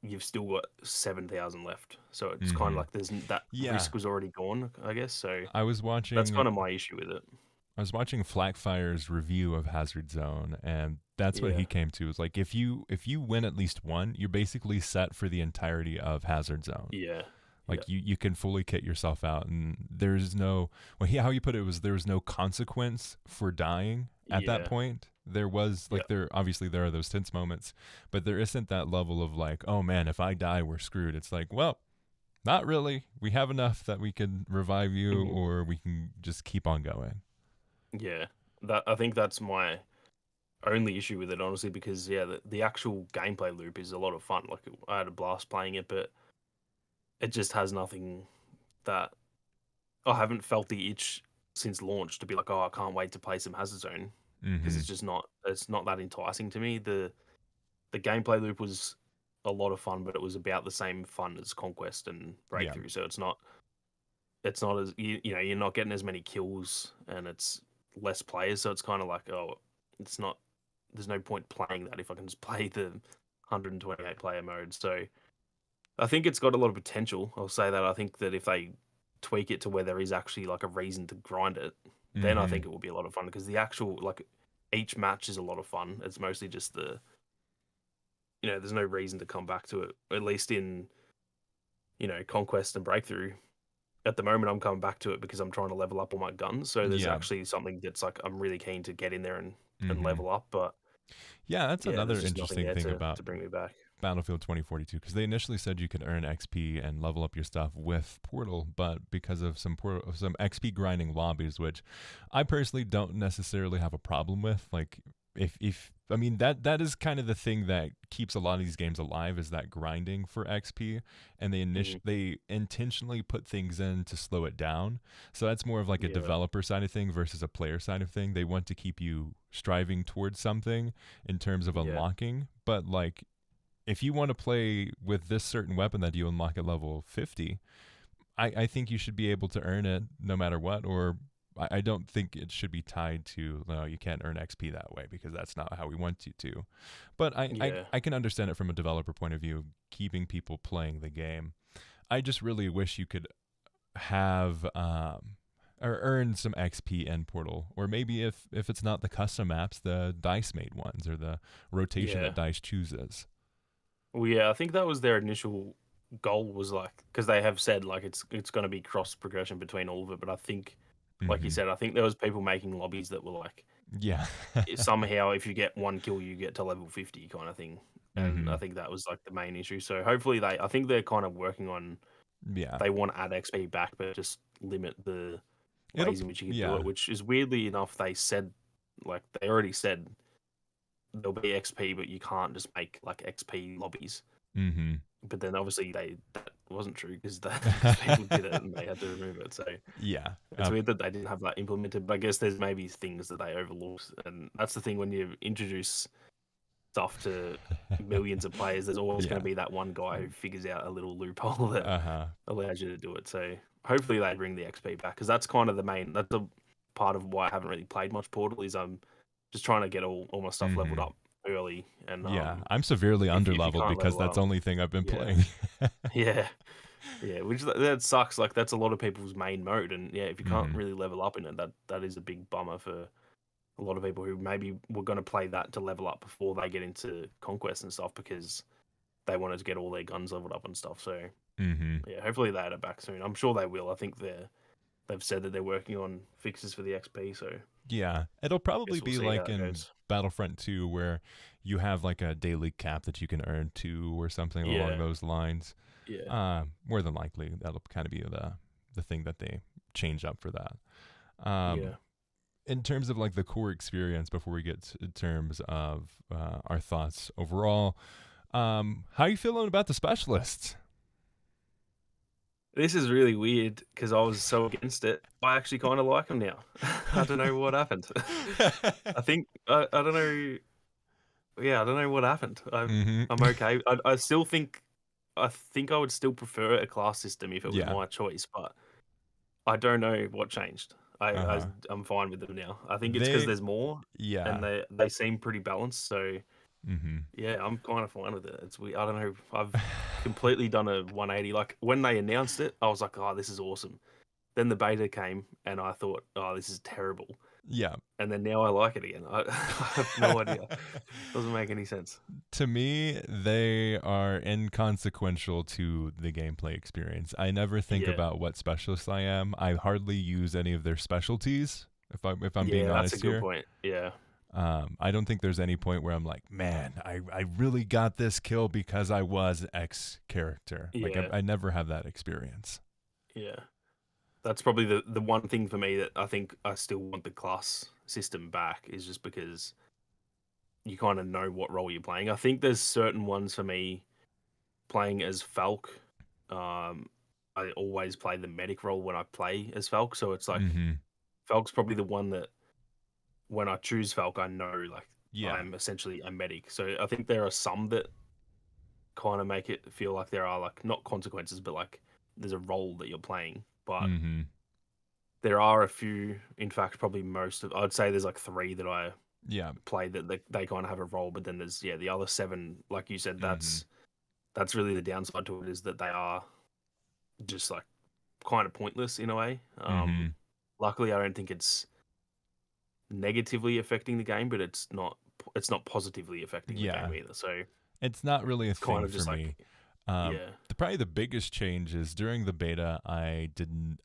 you've still got 7,000 left. So it's kind of Mm-hmm. like that Yeah. risk was already gone, I guess. So I was that's watching kind of my issue with it. Flackfire's review of Hazard Zone, and that's what Yeah, he came to. Is like if you win at least one, you're basically set for the entirety of Hazard Zone. yeah, yeah. Like you can fully kit yourself out, and there's no how you put it was there was no consequence for dying at that Yeah, point. There was yeah. like there obviously there are those tense moments, but there isn't that level of like, oh man, if I die, we're screwed. It's like, well, not really. We have enough that we can revive you, Mhm. or we can just keep on going. Yeah. That I think that's my only issue with it, honestly, because yeah, the actual gameplay loop is a lot of fun. Like I had a blast playing it, but it just has nothing that I haven't felt the itch since launch to be like, oh, I can't wait to play some Hazard Zone because Mm-hmm. it's not that enticing to me. The gameplay loop was a lot of fun, but it was about the same fun as Conquest and Yeah. Breakthrough. So it's not as you know you're not getting as many kills and it's less players. So it's kind of like, oh, it's not. There's no point playing that if I can just play the 128 player mode. So I think it's got a lot of potential. I'll say that. I think that if they tweak it to where there is actually like a reason to grind it, then I Mm-hmm. think it will be a lot of fun because the actual like each match is a lot of fun. It's mostly just there's no reason to come back to it. At least in Conquest and Breakthrough. At the moment, I'm coming back to it because I'm trying to level up all my guns. So there's Yeah. actually something that's like I'm really keen to get in there and Mm-hmm. level up. But Yeah, that's yeah, there's another just nothing interesting there thing about to bring me back. Battlefield 2042, because they initially said you could earn XP and level up your stuff with Portal, but because of some XP grinding lobbies, which I personally don't necessarily have a problem with, like if I mean that is kind of the thing that keeps a lot of these games alive, is that grinding for XP, and Hmm. they intentionally put things in to slow it down. So that's more of like a Yeah, developer side of thing versus a player side of thing. They want to keep you striving towards something in terms of yeah, unlocking, but like if you want to play with this certain weapon that you unlock at level 50, I think you should be able to earn it no matter what, or I don't think it should be tied to, no, you can't earn XP that way because that's not how we want you to. But Yeah. I can understand it from a developer point of view, keeping people playing the game. I just really wish you could have or earn some XP in Portal, or maybe if it's not the custom maps, the dice made ones or the rotation Yeah. that dice chooses. Well, yeah, I think that was their initial goal, was like, because they have said like it's going to be cross progression between all of it. But I think, like you Mm-hmm. said, I think there was people making lobbies that were like, Yeah. somehow if you get one kill, you get to level 50 kind of thing. And Mm-hmm. I think that was like the main issue. So hopefully I think they're kind of working on, Yeah. they want to add XP back, but just limit the It'll. ways in which you can do Yeah. it. Which is weirdly enough, they said, like they already said there'll be XP, but you can't just make like XP lobbies. Mm-hmm. But then obviously that wasn't true because people did it and they had to remove it. So Yeah. it's weird that they didn't have that implemented. But I guess there's maybe things that they overlooked, and that's the thing when you introduce stuff to millions of players. There's always going Yeah. to be that one guy who figures out a little loophole that Uh-huh. allows you to do it. So hopefully they bring the XP back, because that's kind of the main. That's the part of why I haven't really played much Portal, is I'm just trying to get all my stuff leveled Mm-hmm. up early. And Yeah. I'm severely if you underleveled can't because level that's the up, only thing I've been yeah, playing. yeah. Yeah, which that sucks. Like that's a lot of people's main mode, and yeah, if you can't Mm-hmm. really level up in it, that is a big bummer for a lot of people who maybe were going to play that to level up before they get into Conquest and stuff, because they wanted to get all their guns leveled up and stuff. So Mm-hmm. yeah, hopefully they add it back soon. I'm sure they will. I think they've said that they're working on fixes for the XP. So Yeah. It'll probably guess we'll be see how like it in goes. Battlefront 2 where you have like a daily cap that you can earn too, or something along Yeah, those lines. yeah, More than likely that'll kind of be the thing that they change up for that. yeah. In terms of like the core experience, before we get to terms of our thoughts overall, how are you feeling about the specialists? This is really weird because I was so against it. I actually kind of like them now. I don't know what happened. I think I don't know. Yeah, I don't know what happened. Mm-hmm. I'm okay. I still think I would still prefer a class system if it was Yeah. my choice, but I don't know what changed. Uh-huh. I'm fine with them now. I think it's because They there's more, and yeah. they seem pretty balanced. So Mm-hmm. yeah, I'm kind of fine with it. It's we I don't know. I've completely done a 180. Like when they announced it, I was like, oh, this is awesome. Then the beta came, and I thought, oh, this is terrible. Yeah. And then now I like it again. I have no idea. Doesn't make any sense. To me, they are inconsequential to the gameplay experience. I never think Yeah, about what specialist I am. I hardly use any of their specialties. If I'm being yeah, that's a honest good here, point. Yeah, I don't think there's any point where I'm like, man, I really got this kill because I was X character. Like yeah, I never have that experience. yeah. That's probably the one thing for me that I think I still want the class system back, is just because you kind of know what role you're playing. I think there's certain ones for me playing as Falk. Um, I always play the medic role when I play as Falk, so it's like Mm-hmm. Falk's probably the one that when I choose Falk, I know like Yeah. I'm essentially a medic. So I think there are some that kind of make it feel like there are like not consequences, but like there's a role that you're playing. But Mm-hmm. there are a few, in fact, probably most of. I'd say there's like three that I Yeah. play that they kind of have a role, but then there's the other seven, like you said, Mm-hmm. that's really the downside to it, is that they are just like kind of pointless in a way. Mm-hmm. Luckily, I don't think it's negatively affecting the game, but it's not positively affecting the Yeah. game either. So It's not really a it's kind thing of for just me. like yeah, Probably the biggest change is during the beta, I didn't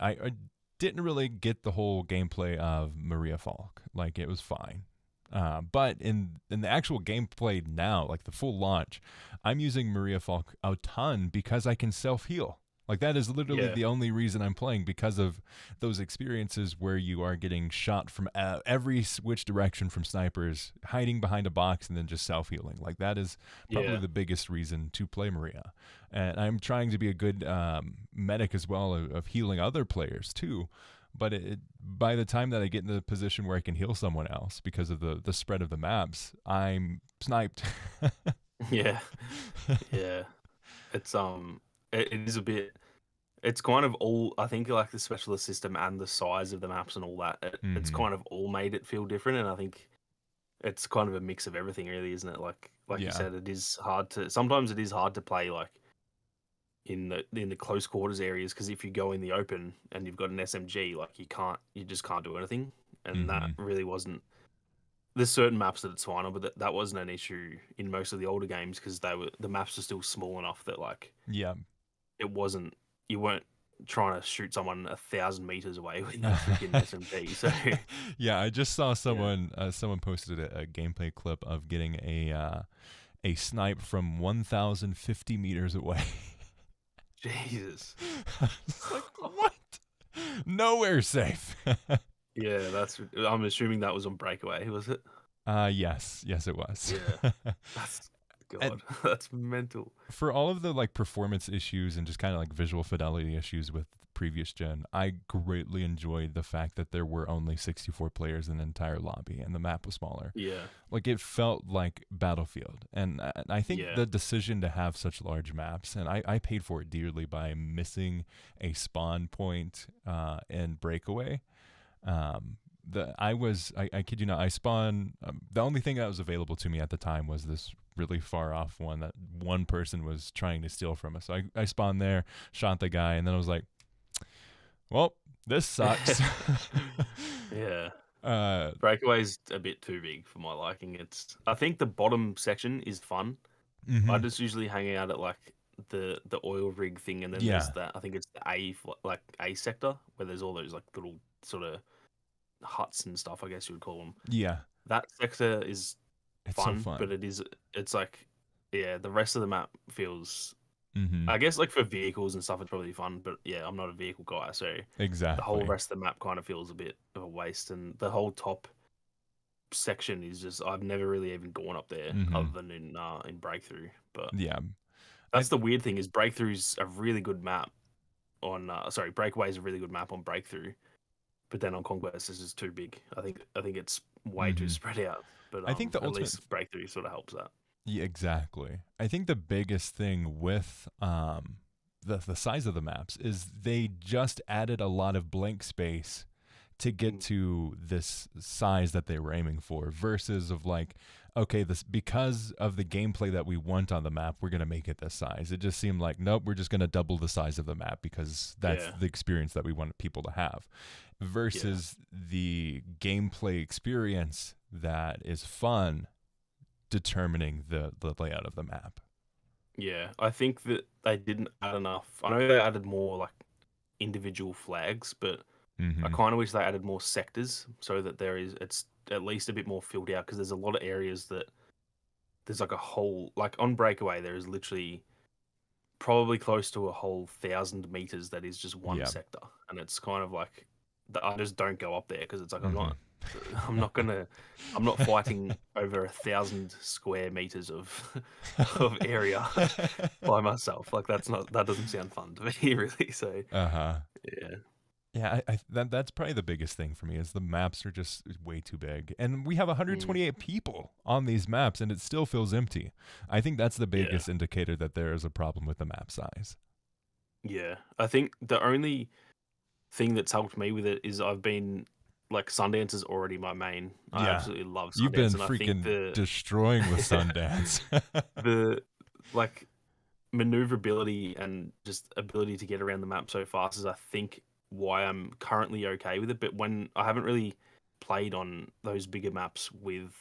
really get the whole gameplay of Maria Falk. Like it was fine. But in the actual gameplay now, like the full launch, I'm using Maria Falk a ton because I can self heal. Like that is literally yeah, the only reason I'm playing, because of those experiences where you are getting shot from every which direction from snipers, hiding behind a box, and then just self healing. Like that is probably yeah, the biggest reason to play Maria. And I'm trying to be a good medic as well, of healing other players too. But by the time that I get in the position where I can heal someone else because of the spread of the maps, I'm sniped. Yeah, yeah. It's it is a bit. It's kind of all. I think like the specialist system and the size of the maps and all that. It's Hmm. kind of all made it feel different, and I think it's kind of a mix of everything, really, isn't it? Like you Yeah. said, it is hard to. Sometimes it is hard to play like in the close quarters areas because if you go in the open and you've got an SMG, like you just can't do anything, and that Hmm. really wasn't. There's certain maps that it's fine on, but that wasn't an issue in most of the older games because the maps were still small enough that like Yeah. it wasn't you weren't trying to shoot someone 1,000 meters away with your freaking SMG. So Yeah, I just saw yeah, someone posted a gameplay clip of getting a snipe from 1,050 meters away. Jesus. It's like, what? Nowhere safe. Yeah, that's. I'm assuming that was on Breakaway, was it? Yes, it was. Yeah, that's And God. That's mental. for all of the like performance issues and just kind of like visual fidelity issues with previous gen, I greatly enjoyed the fact that there were only 64 players in the entire lobby and the map was smaller. Yeah, Like it felt like Battlefield. And I think yeah, the decision to have such large maps, and I paid for it dearly by missing a spawn point in Breakaway. I kid you not, I spawned, the only thing that was available to me at the time was this really far off one that one person was trying to steal from us. So I spawned there, shot the guy, and then I was like, well, this sucks. yeah. uh, Breakaway's a bit too big for my liking. I think the bottom section is fun. I hmm just usually hang out at like the oil rig thing, and then there's Yeah, that. I think it's the like A sector where there's all those like little sort of huts and stuff. I guess you would call them. yeah, That sector is it's so fun, fun. but it's like yeah, the rest of the map feels. hmm I guess like for vehicles and stuff, it's probably fun, but yeah, I'm not a vehicle guy, so the whole Exactly. rest of the map kind of feels a bit of a waste, and the whole top section is just I've never really even gone up there other hmm than in Breakthrough. But Yeah, I that's the weird thing is Breakthrough's a really good map on sorry, Breakaway is a really good map on Breakthrough, but then on Conquest this is too big. I think it's way too hmm spread out. But I think the at ultimate least Breakthrough sort of helps that. Yeah, exactly. I think the biggest thing with the size of the maps is they just added a lot of blank space to get Mm, to this size that they were aiming for versus of like, okay, this because of the gameplay that we want on the map, we're gonna make it this size. It just seemed like, nope, we're just gonna double the size of the map because that's yeah, the experience that we want people to have. yeah, Versus the gameplay experience that is fun determining the layout of the map. yeah. I think that they didn't add enough. I know they added more like individual flags, but I Mm-hmm. kind of wish they added more sectors so that it's at least a bit more filled out because there's a lot of areas that there's like a whole like on Breakaway there is literally probably close to a whole 1,000 meters that is just one Yeah. sector, and it's kind of like I just don't go up there because it's like Mm-hmm. I'm not gonna I'm not fighting over 1,000 square meters of of area by myself. Like that doesn't sound fun to me really. So uh-huh. yeah, Yeah, that's probably the biggest thing for me is the maps are just way too big. And we have mm, 128 people on these maps and it still feels empty. I think that's the yeah, biggest indicator that there is a problem with the map size. yeah. I think the only thing that's helped me with it is I've been like Sundance is already my main. I Yeah. absolutely love You've Sundance, been and I think freaking destroying with Sundance. the like maneuverability and just ability to get around the map so fast is I think why I'm currently okay with it. But when I haven't really played on those bigger maps with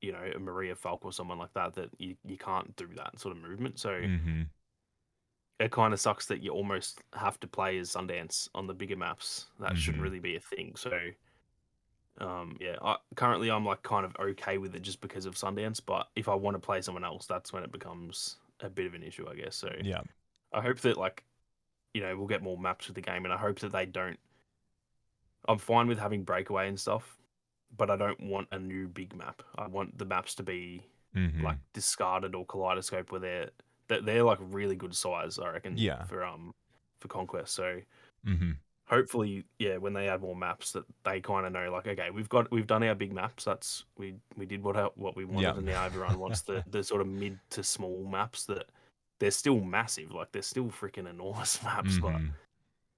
a Maria Falk or someone like that, that you can't do that sort of movement. So mm-hmm. it kind of sucks that you almost have to play as Sundance on the bigger maps. That shouldn't Mm-hmm. really be a thing. So yeah, currently I'm like kind of okay with it just because of Sundance. But if I want to play someone else, that's when it becomes a bit of an issue, I guess. So Yeah. I hope that like we'll get more maps with the game, and I hope that they don't. I'm fine with having breakaway and stuff, but I don't want a new big map. I want the maps to be Mm-hmm. like discarded or kaleidoscope, where they're like really good size. I reckon Yeah. for Conquest. So Mm-hmm. hopefully, yeah, when they add more maps, that they kind of know, like, okay, we've done our big maps. That's we did what we Yeah. wanted, and now everyone wants the sort of mid to small maps that they're still massive, like they're still freaking enormous maps, but Mm-hmm.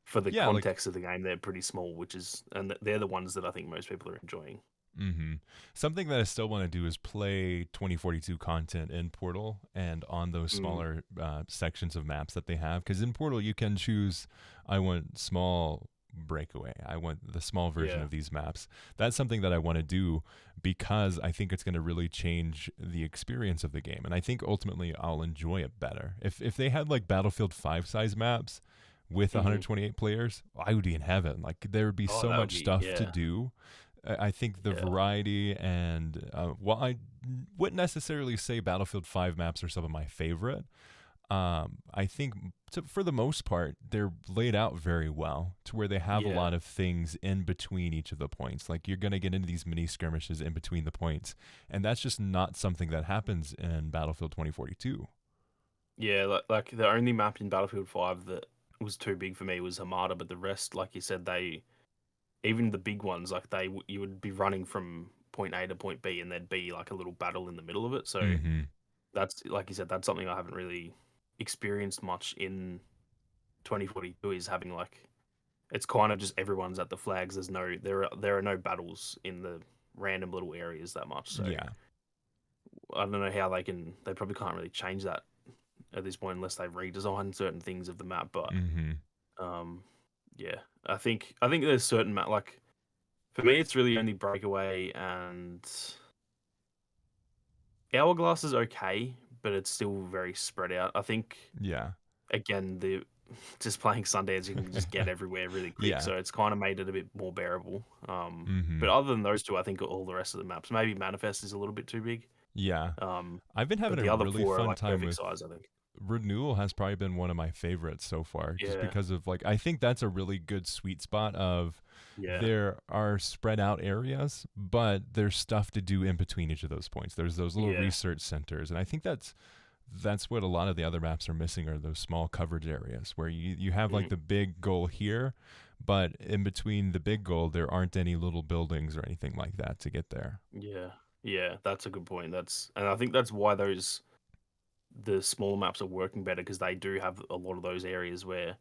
for the Yeah, like context of the game, they're pretty small, and they're the ones that I think most people are enjoying. mm-hmm. Something that I still want to do is play 2042 content in Portal and on those Mm, smaller sections of maps that they have. Because in Portal, you can choose, I want small breakaway. I want the small version yeah, of these maps. That's something that I want to do because I think it's going to really change the experience of the game. And I think ultimately I'll enjoy it better. If they had like Battlefield 5 size maps with hmm 128 players, I would be in heaven. Like there would be oh, so that would much be stuff to yeah, do. I think the yeah, variety and while I wouldn't necessarily say Battlefield 5 maps are some of my favorite, I think for the most part they're laid out very well to where they have a yeah, lot of things in between each of the points. Like you're going to get into these mini skirmishes in between the points, and that's just not something that happens in Battlefield 2042. yeah. Like the only map in Battlefield 5 that was too big for me was Hamada, but the rest, like you said, they even the big ones, like you would be running from point A to point B, and there'd be like a little battle in the middle of it. So Mm-hmm. that's like you said, that's something I haven't really experienced much in 2042. Is having like it's kind of just everyone's at the flags. There are no battles in the random little areas that much. So Yeah. I don't know how they probably can't really change that at this point unless they redesign certain things of the map. But Mm-hmm. um, yeah, I think there's certain map like for me it's really only breakaway and hourglass is okay, but it's still very spread out. I think Yeah. again the just playing Sundance you can just get everywhere really quick, Yeah. so it's kind of made it a bit more bearable. Mm-hmm. But other than those two, I think all the rest of the maps, maybe Manifest is a little bit too big. Yeah. Um, I've been having but a the other really four are fun like time perfect with size, I think. Renewal has probably been one of my favorites so far just Yeah, because of like I think that's a really good sweet spot of yeah, there are spread out areas but there's stuff to do in between each of those points. There's those little yeah, research centers and I think that's what a lot of the other maps are missing are those small coverage areas where you have like mm, the big goal here but in between the big goal there aren't any little buildings or anything like that to get there. yeah, yeah. That's a good point. And I think that's why the smaller maps are working better because they do have a lot of those areas where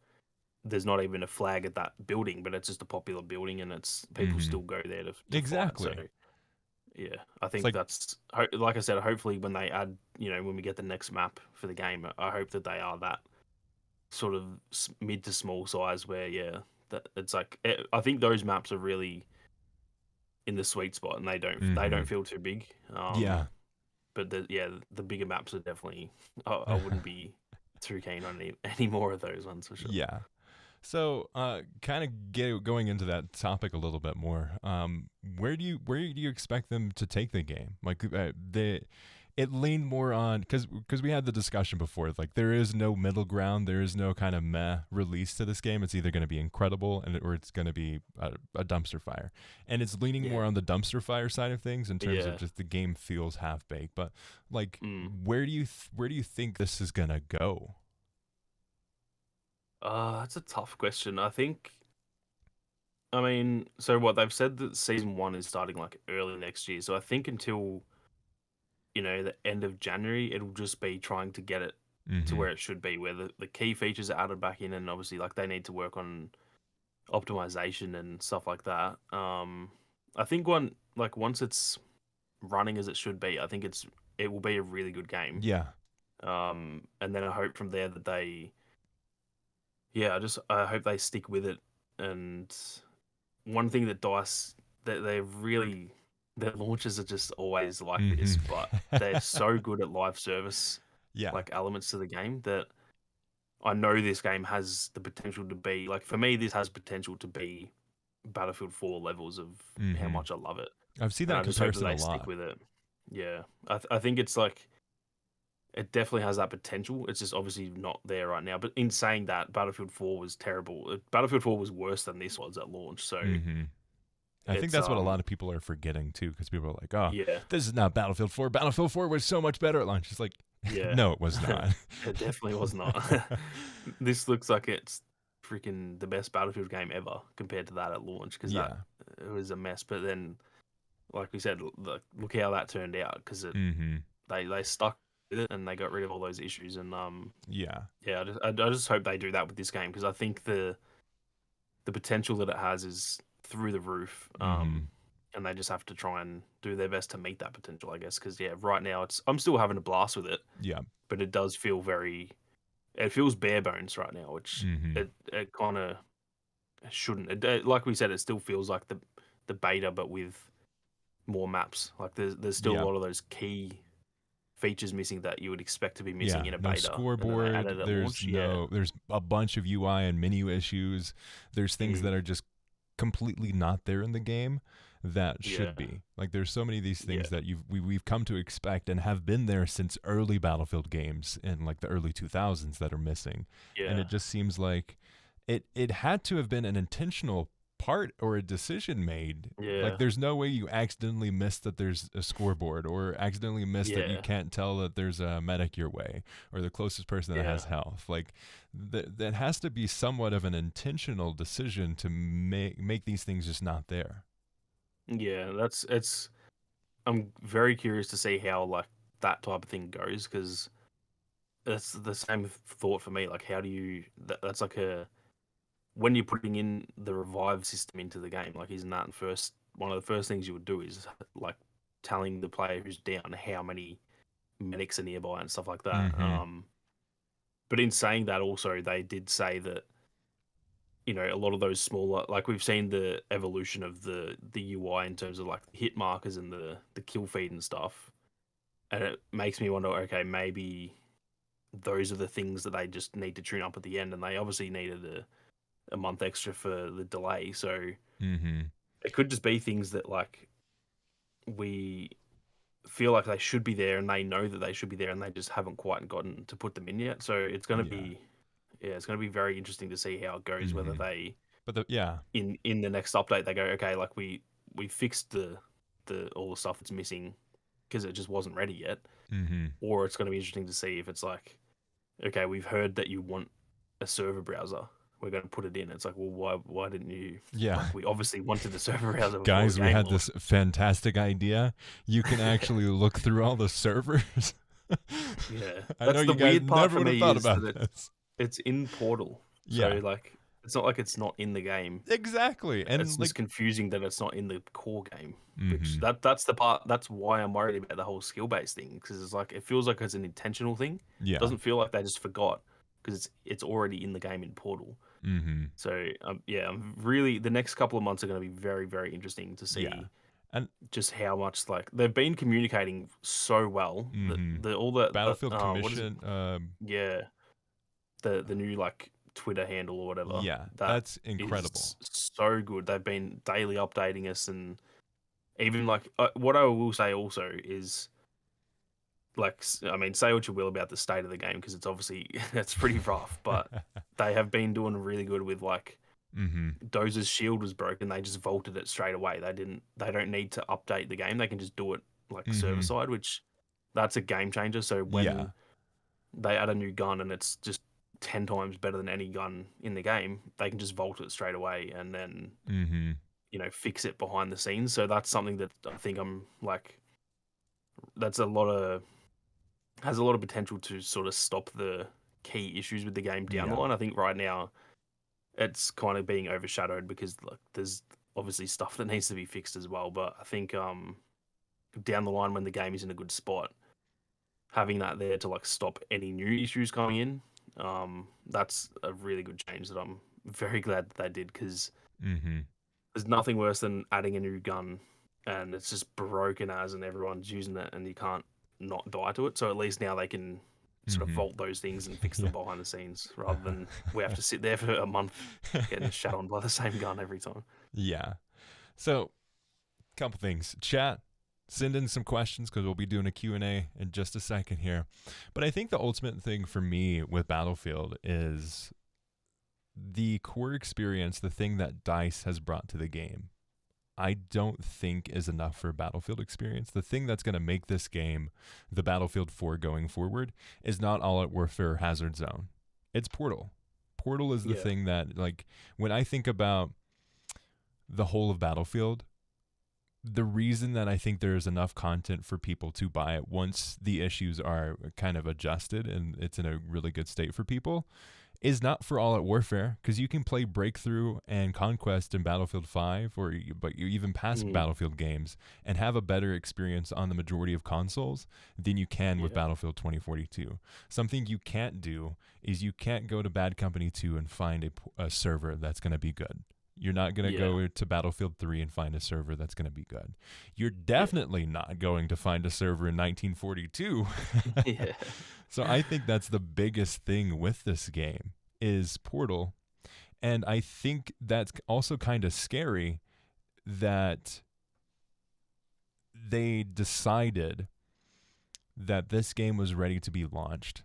there's not even a flag at that building, but it's just a popular building, and it's people Mhm. still go there to fight. So Exactly. yeah, I It's think like that's like I said. Hopefully, when they add, when we get the next map for the game, I hope that they are that sort of mid to small size where that it's like I think those maps are really in the sweet spot, and they don't mhm. feel too big. Yeah. But the bigger maps are definitely I wouldn't be too keen on any more of those ones for sure. Yeah. So, kind of going into that topic a little bit more. Where do you expect them to take the game? Like, it leaned more on because we had the discussion before. Like, there is no middle ground. There is no kind of meh release to this game. It's either going to be incredible or it's going to be a dumpster fire. And it's leaning Yeah, more on the dumpster fire side of things in terms of yeah. just the game feels half baked. But like, Mm. where do you think this is gonna go? That's a tough question. I mean, so what they've said that season one is starting like early next year. So I think until the end of January, it'll just be trying to get it to Mm-hmm. where it should be, where the key features are added back in, and obviously like they need to work on optimization and stuff like that. I think once it's running as it should be, I think it will be a really good game. Yeah. And then I hope from there that I hope they stick with it. And one thing that Dice that they really their launches are just always like Mm-hmm. this, but they're so good at live service Yeah. like elements to the game that I know this game has the potential to be like for me this has potential to be Battlefield 4 levels of how Mm-hmm. much I love it. I've seen And that I just hope that comparison a they stick lot. with it. Yeah. I think it's like it definitely has that potential. It's just obviously not there right now. But in saying that, Battlefield 4 was terrible. Battlefield 4 was worse than this was at launch. So Mm-hmm. I think it's that's what a lot of people are forgetting too, because people are like, "Oh, yeah, this is not Battlefield 4. Battlefield 4 was so much better at launch." It's like, yeah. no, it was not. It definitely was not. This looks like it's freaking the best Battlefield game ever compared to that at launch, because that Yeah. it was a mess. But then, like we said, look how that turned out, because Mm-hmm. they stuck with it and they got rid of all those issues. And Yeah. yeah, I just hope they do that with this game, because I think the potential that it has is through the roof. Mm-hmm. And they just have to try and do their best to meet that potential, I guess. Because yeah, right now I'm still having a blast with it, Yeah. but it does feel it feels bare bones right now, which Mm-hmm. it kind of shouldn't. Like we said, it still feels like the beta, but with more maps. Like there's still a Yeah. lot of those key features missing that you would expect to be missing Yeah. in a No beta, and then they scoreboard. added at launch. Yeah, There's a bunch of UI and menu issues. There's things that mm, are just completely not there in the game that yeah, should be. Like there's so many of these yeah, things that we've come to expect and have been there since early Battlefield games in like the early 2000s that are missing. And yeah, it just seems like it had to have been an intentional part or a decision made. Like yeah, there's no way you accidentally missed that there's a scoreboard or accidentally missed that you yeah, can't tell that there's a medic your way or the closest person that yeah, has health. Like that has to be somewhat of an intentional decision to make these things just not there. yeah. That's it's. I'm very curious to see how like that type of thing goes, because that's the same thought for me. Like, how do you? That's like a when you're putting in the revive system into the game. Like, isn't that one of the first things you would do is like telling the player who's down how many medics are nearby and stuff like that. Mm-hmm. But in saying that, also they did say that a lot of those smaller, like we've seen the evolution of the UI in terms of like the hit markers and the kill feed and stuff, and it makes me wonder. Okay, maybe those are the things that they just need to tune up at the end, and they obviously needed a month extra for the delay, so Mm-hmm. it could just be things that like we feel like they should be there and they know that they should be there and they just haven't quite gotten to put them in yet. So it's going to Yeah. be yeah, it's going to be very interesting to see how it goes. Whether Mm-hmm. they But yeah. in the next update they go, okay, like we fixed the all the stuff that's missing because it just wasn't ready yet, Mm-hmm. or it's going to be interesting to see if it's like, okay, we've heard that you want a server browser. We're going to put it in. It's like, well, why didn't you? Yeah. Like, we obviously wanted a server browser before the Guys, we game had launched. this fantastic idea. You can actually look through all the servers. Yeah, I know that's the you guys weird part never for would have me thought is about that this. it's in Portal, so Yeah, like it's not like it's not in the game. exactly. It's And just like, confusing that it's not in the core game. Which mm-hmm. that's the part. That's why I'm worried about the whole skill based thing, because it's like it feels like it's an intentional thing. It Yeah, doesn't feel like they just forgot, because it's already in the game in Portal. mm-hmm. So yeah, I'm really the next couple of months are going to be very very interesting to Yeah, see and just how much like they've been communicating so well that mm-hmm. the all the Battlefield what is it? Commission. Yeah, the new like Twitter handle or whatever Yeah, that that's incredible. is so good. They've been daily updating us, and even like what I will say also is like I mean, say what you will about the state of the game, because it's obviously it's pretty rough, but they have been doing really good with like mm-hmm. Dozer's shield was broken, they just vaulted it straight away. They don't need to update the game. They can just do it like server Mm-hmm. side, which that's a game changer. So when Yeah, they add a new gun and it's just 10 times better than any gun in the game, they can just vault it straight away and then, mm-hmm. fix it behind the scenes. So that's something that I think I'm like, that's a lot of, has a lot of potential to sort of stop the key issues with the game down the Yeah, line. I think right now it's kind of being overshadowed because like there's obviously stuff that needs to be fixed as well. But I think down the line when the game is in a good spot, having that there to like stop any new issues coming in, that's a really good change that I'm very glad that they did, because mm-hmm. there's nothing worse than adding a new gun and it's just broken as and everyone's using it and you can't not die to it. So at least now they can sort of Mm-hmm. vault those things and fix Yeah. them behind the scenes, rather than we have to sit there for a month getting shot on by the same gun every time. Yeah. So, couple things. Chat, send in some questions because we'll be doing a Q&A in just a second here. But I think the ultimate thing for me with Battlefield is the core experience, the thing that DICE has brought to the game. I don't think is enough for Battlefield experience. The thing that's going to make this game the Battlefield 4 going forward is not All Out Warfare Hazard Zone. It's Portal. Portal is the Yeah. thing that, like, when I think about the whole of Battlefield, the reason that I think there's enough content for people to buy it once the issues are kind of adjusted and it's in a really good state for people is not for All Out Warfare, because you can play Breakthrough and Conquest in Battlefield 5, but you even past Mm. Battlefield games and have a better experience on the majority of consoles than you can with Yeah. Battlefield 2042. Something you can't do is you can't go to Bad Company 2 and find a server that's going to be good. You're not going to Yeah. go to Battlefield 3 and find a server that's going to be good. You're Yeah. definitely not going to find a server in 1942. Yeah. So I think that's the biggest thing with this game is Portal. And I think that's also kind of scary that they decided that this game was ready to be launched.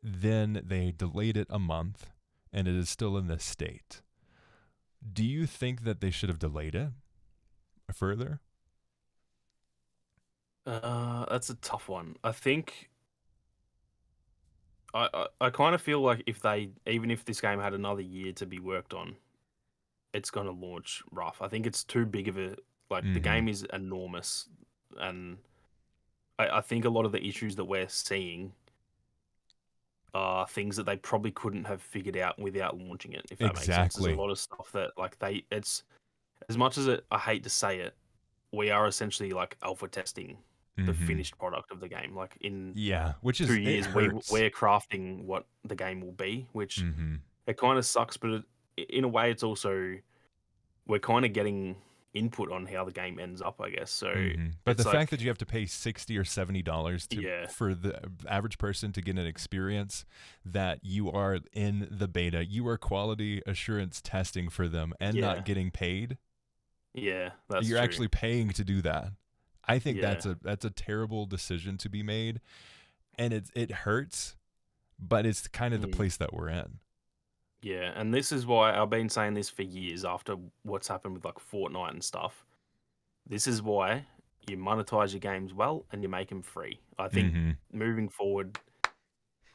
Then they delayed it a month and it is still in this state. Do you think that they should have delayed it further? That's a tough one. I think I kind of feel like even if this game had another year to be worked on, it's gonna launch rough. I think it's too big of a like the Mm-hmm. game is enormous, and I think a lot of the issues that we're seeing are things that they probably couldn't have figured out without launching it. If that makes sense, there's a Exactly. lot of stuff that it's as much as I hate to say it, we are essentially like alpha testing the Mm-hmm. finished product of the game. Like in Yeah, which two is, it years, hurts. we're crafting what the game will be, which Mm-hmm. it kind of sucks. But in a way, it's also we're kind of getting input on how the game ends up, I guess. So Mm-hmm. But the it's fact that like, you have to pay $60 or $70 to yeah, for the average person to get an experience that you are in the beta, you are quality assurance testing for them and not yeah, getting paid. yeah, that's You're true. actually paying to do that. I think Yeah, that's a terrible decision to be made, and it hurts, but it's kind of the mm, place that we're in. yeah, and this is why I've been saying this for years after what's happened with like Fortnite and stuff. This is why you monetize your games well and you make them free. I think Mm-hmm. moving forward,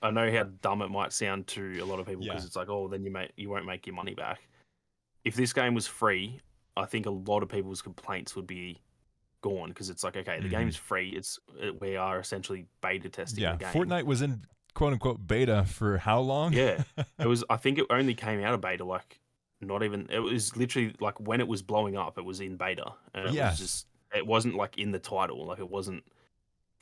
I know how dumb it might sound to a lot of people Yeah. because it's like, oh, then you won't make your money back. If this game was free, I think a lot of people's complaints would be gone because it's like, okay, the Mm-hmm. game's free. We are essentially beta testing the Yeah. game. Fortnite was in quote unquote beta for how long? Yeah, it was. I think it only came out of beta like not even. It was literally like when it was blowing up, it was in beta, and it was Yes. just. It wasn't like in the title. Like it wasn't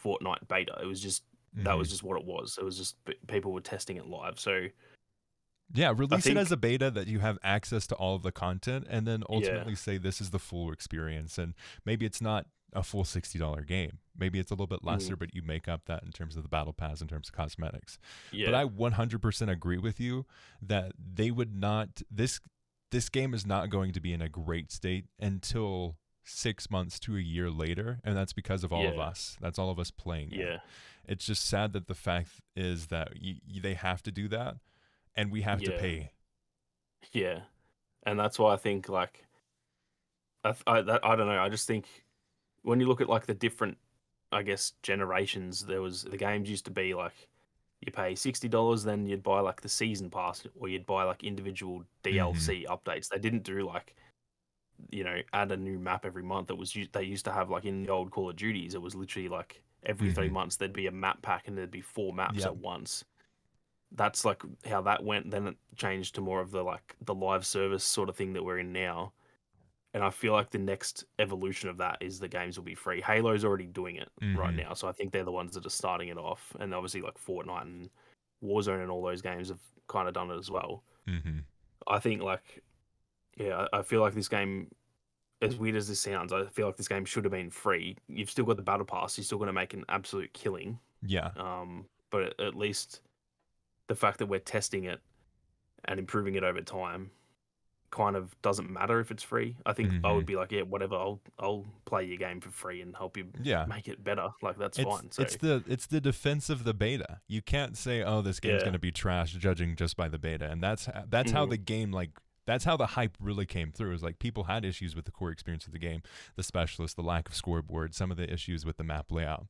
Fortnite beta. It was just that Mm-hmm. was just what it was. It was just people were testing it live. So Yeah, I release it as think a beta that you have access to all of the content and then yeah, ultimately say this is the full experience. And maybe it's not a full $60 game. Maybe it's a little bit mm, lesser, but you make up that in terms of the battle pass, in terms of cosmetics. But yeah, I 100% agree with you that they would not, this game is not going to be in a great state until 6 months to a year later. And that's because of all of yeah, us. That's all of us playing it. yeah, It's just sad that the fact is that they have to do that and we have to yeah, pay. yeah, and that's why I think like I don't know. I just think when you look at like the different, I guess, generations, there was the games used to be like you pay $60, then you'd buy like the season pass, or you'd buy like individual Mm-hmm. DLC updates. They didn't do like add a new map every month. They used to have like in the old Call of Duties, it was literally like every three Mm-hmm. months there'd be a map pack and there'd be four maps Yep. at once. That's like how that went. Then it changed to more of the live service sort of thing that we're in now. And I feel like the next evolution of that is the games will be free. Halo's already doing it right Mm-hmm. now, so I think they're the ones that are starting it off. And obviously, like Fortnite and Warzone and all those games have kind of done it as well. Mm-hmm. I think, like, yeah, I feel like this game, as weird as this sounds, I feel like this game should have been free. You've still got the battle pass. You're still going to make an absolute killing. Yeah. But at least the fact that we're testing it and improving it over time kind of doesn't matter if it's free. I think I Mm-hmm. would be like, yeah, whatever. I'll play your game for free and help you Yeah. make it better. Like that's It's fine. So it's the it's the defense of the beta. You can't say, "Oh, this game's going yeah, to be trash," judging just by the beta. And that's how mm, the game, like, that's how the hype really came through. Is like people had issues with the core experience of the game, the specialist, the lack of scoreboard, some of the issues with the map layout.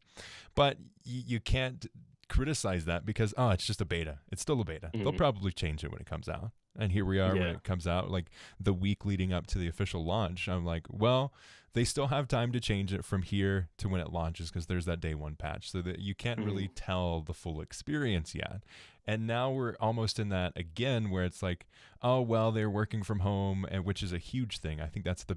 But you can't criticize that because, oh, it's just a beta. It's still a beta. They'll Mhm. probably change it when it comes out. And here we are when Yeah. it comes out, like the week leading up to the official launch. I'm like, well, they still have time to change it from here to when it launches because there's that day one patch. So that you can't really Mhm. tell the full experience yet. And now we're almost in that again where it's like, oh, well, they're working from home, and which is a huge thing. I think that's the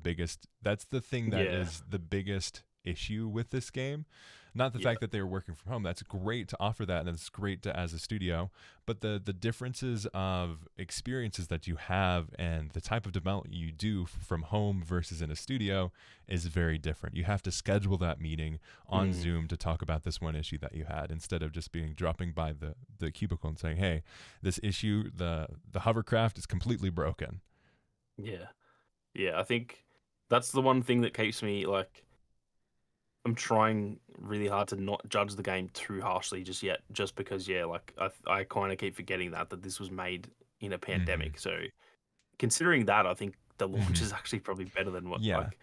thing that Yeah. is the biggest issue with this game. Not the Yeah. fact that they were working from home. That's great to offer that, and it's great to, as a studio. But the differences of experiences that you have and the type of development you do from home versus in a studio is very different. You have to schedule that meeting on Mhm. Zoom to talk about this one issue that you had, instead of just being dropping by the cubicle and saying, "Hey, this issue, the hovercraft is completely broken." Yeah. Yeah, I think that's the one thing that keeps me, like, I'm trying really hard to not judge the game too harshly just yet, just because, yeah, like, I kinda keep forgetting that this was made in a Mm-hmm. pandemic, so considering that, I think the launch Mm-hmm. is actually probably better than what, Yeah, like,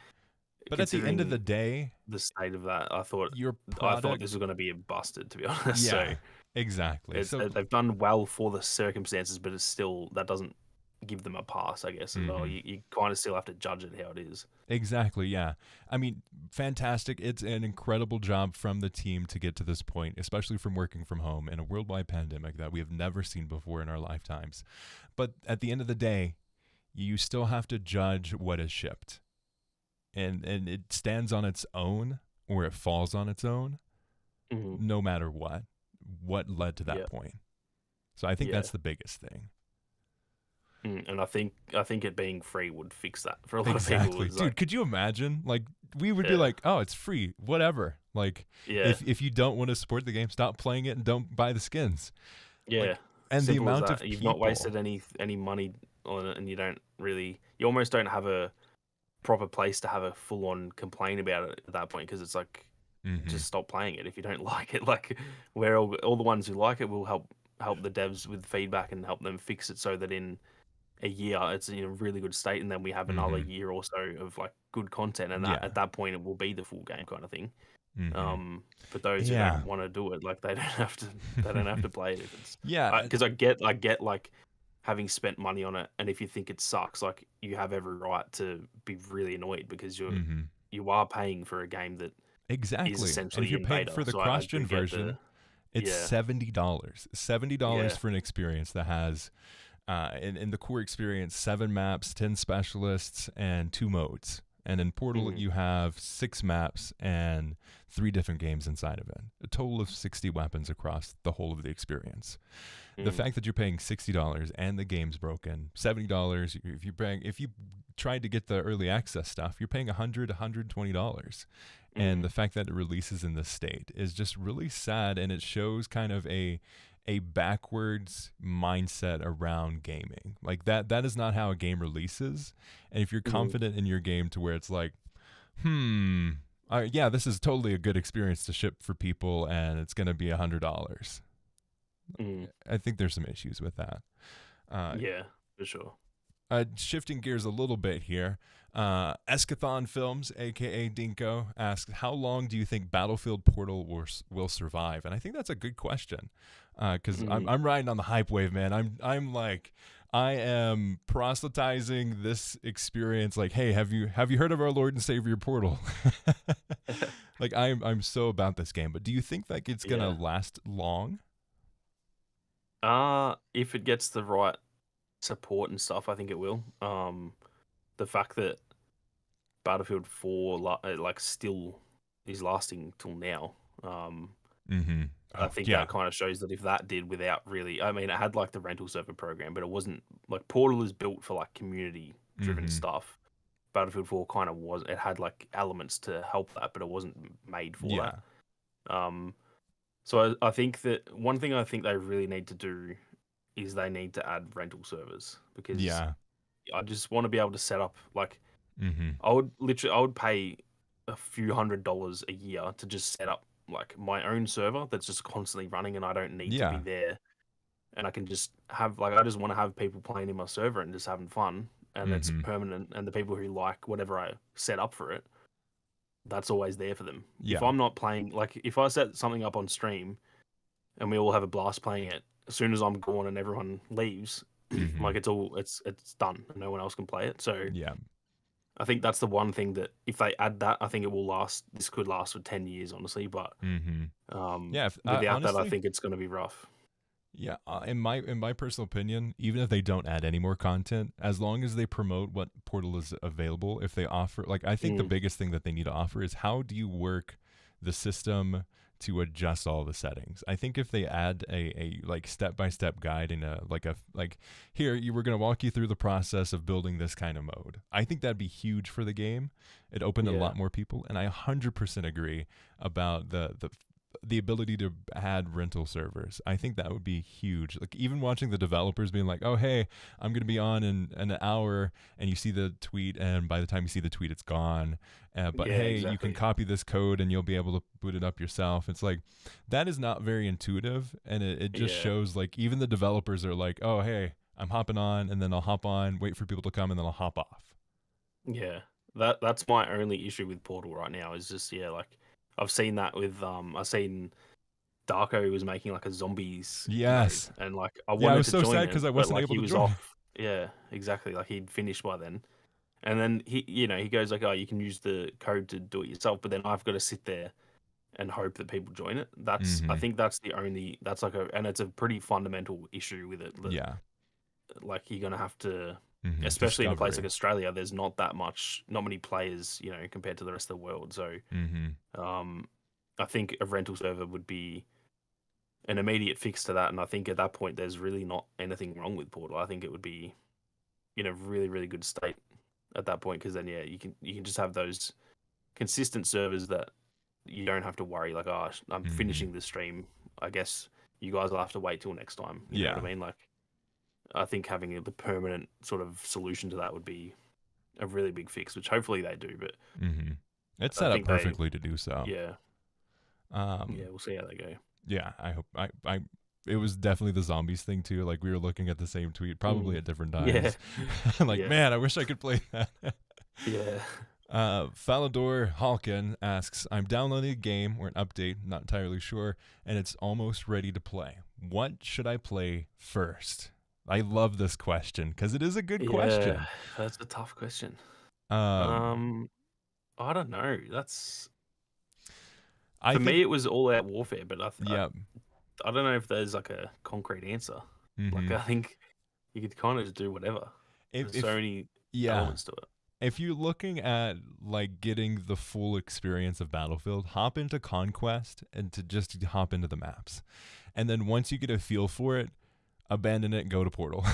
but at the end of the considering day, the state of that, your I thought product, this was gonna be busted, to be honest, so yeah, exactly. it's So, they've done well for the circumstances, but it's still that doesn't give them a pass, I guess, as well. mm-hmm. You kinda still have to judge it how it is. Exactly, yeah. I mean, fantastic. It's an incredible job from the team to get to this point, especially from working from home in a worldwide pandemic that we have never seen before in our lifetimes. But at the end of the day, you still have to judge what is shipped. And it stands on its own or it falls on its own Mhm. no matter what led to that Yeah. point. So I think Yeah. that's the biggest thing. And I think it being free would fix that for a lot of people. Exactly. Is like, Dude, could you imagine? Like we would be yeah, like, "Oh, it's free. Whatever." Like yeah, if you don't want to support the game, stop playing it and don't buy the skins. yeah. Like, and the Simple as amount that. of You've not people. wasted any money on it, and you almost don't have a proper place to have a full on complain about it at that point, because it's like, Mhm. just stop playing it if you don't like it. Like, where all the ones who like it will help the devs with feedback and help them fix it so that in a year it's in a really good state, and then we have another Mhm. year or so of like good content, and that at Yeah. that point it will be the full game kind of thing. Mhm. But those who Yeah. don't want to do it, like, they don't have to play it if it's Yeah. because I get like having spent money on it, and if you think it sucks, like, you have every right to be really annoyed because Mhm. you are paying for a game that is Exactly. And if essentially you're in paying beta. for the So I cross-gen do get the version, it's yeah, $70. $70 yeah, for an experience that has in the core experience, 7 maps, 10 specialists, and 2 modes. And in Portal, mhm, you have 6 maps and 3 different games inside of it. A total of 60 weapons across the whole of the experience. The mhm, fact that you're paying $60 and the game's broken, $70. If you tried to get the early access stuff, you're paying $120. And mhm, the fact that it releases in this state is just really sad, and it shows kind of a backwards mindset around gaming. Like that is not how a game releases. And if you're mhm, confident in your game to where it's like, yeah, this is totally a good experience to ship for people, and it's going to be $100. mhm. I think there's some issues with that. Uh, Yeah, for sure. Shifting gears a little bit here, Escathon Films, aka Dinko, asks, "How long do you think Battlefield Portal will survive?" And I think that's a good question, because Mhm. I'm riding on the hype wave, man. I'm like, I am proselytizing this experience. Like, hey, have you heard of our Lord and Savior Portal? Like, I'm so about this game. But do you think like it's gonna Yeah. last long? If it gets the right support and stuff, I think it will. The fact that Battlefield 4 like still is lasting till now. Mm-hmm. I Oh think yeah. that kind of shows that if that did without really, I mean, it had like the rental server program, but it wasn't like Portal is built for like community driven Mm-hmm. stuff. Battlefield 4 kind of was, it had like elements to help that, but it wasn't made for Yeah. that. Um, so I think that one thing I think they really need to do is they need to add rental servers, because Yeah. I just want to be able to set up like Mm-hmm. I would pay a few $100s a year to just set up like my own server that's just constantly running, and I don't need to be Yeah. there, and I can just have like, I just want to have people playing in my server and just having fun, and it's Mm-hmm. permanent, and the people who like whatever I set up for it, that's always there for them. If Yeah. I'm not playing, like if I set something up on stream and we all have a blast playing it. As soon as I'm gone and everyone leaves, Mm-hmm. like it's done and no one else can play it. So Yeah. I think that's the one thing that if they add that, I think it will last. This could last for 10 years, honestly. But Mm-hmm. Yeah. without that, I Honestly, think it's going to be rough. yeah. In my personal opinion, even if they don't add any more content, as long as they promote what Portal is available, if they offer, like, I think the Mm, biggest thing that they need to offer is how do you work the system to adjust all the settings. I think if they add a like step by step guide and like here you were gonna walk you through the process of building this kind of mode. I think that'd be huge for the game. It opened a yeah, lot more people, and I 100% agree about the ability to add rental servers. I think that would be huge. Like even watching the developers being like, "Oh, hey, I'm going to be on in an hour," and you see the tweet, and by the time you see the tweet, it's gone. But yeah, hey, you can exactly. copy this code and you'll be able to boot it up yourself. It's like that is not very intuitive, and it just Yeah, shows like even the developers are like, "Oh, hey, I'm hopping on, and then I'll hop on, wait for people to come, and then I'll hop off." yeah. That's my only issue with Portal right now. Is just like I've seen that with I've seen Darko was making like a zombies mode, Yes. and like I Yeah, I wanted was to so join sad it, because I but wasn't like able he to was join. off. Yeah, exactly. Like he'd finished by then, and then he goes like, "Oh, you can use the code to do it yourself," but then I've got to sit there and hope that people join it. I Mm-hmm. think that's the only that's like a and it's a pretty fundamental issue with it. That Yeah. like you're gonna have to, Mm-hmm. especially in a place like Discovery. Australia, there's not many players, compared to the rest of the world. So Mm-hmm. um, I think a rental server would be an immediate fix to that, and I think at that point there's really not anything wrong with Portal. I think it would be in a really really good state at that point because then yeah, you can just have those consistent servers that you don't have to worry like, oh, I'm Mm-hmm. finishing the stream. I guess you guys will have to wait till next time. You know what I Yeah. mean? Like I think having the permanent sort of solution to that would be a really big fix, which hopefully they do. But Mm-hmm. It's I set up think they, perfectly to do so. yeah, yeah, Um, we'll see how they go. yeah, I hope I it was definitely the zombies thing too. Like we were looking at the same tweet, probably Mm. at different Yeah, times. Like, yeah, man, I wish I could play that. yeah, Falador Halkin asks, I'm downloading a game or an update, not entirely sure, and it's almost ready to play. What should I play first? I love this question because it is a good yeah. question. That's a tough question. Um, Um, I don't know. That's I for think, me. It was all out warfare, but yeah. I don't know if there's like a concrete answer. Like Mm-hmm. I think you could kind of just do whatever. There's so If many yeah, elements to it. if you're looking at like getting the full experience of Battlefield, hop into Conquest and to just hop into the maps. And then once you get a feel for it, abandon it and go to Portal.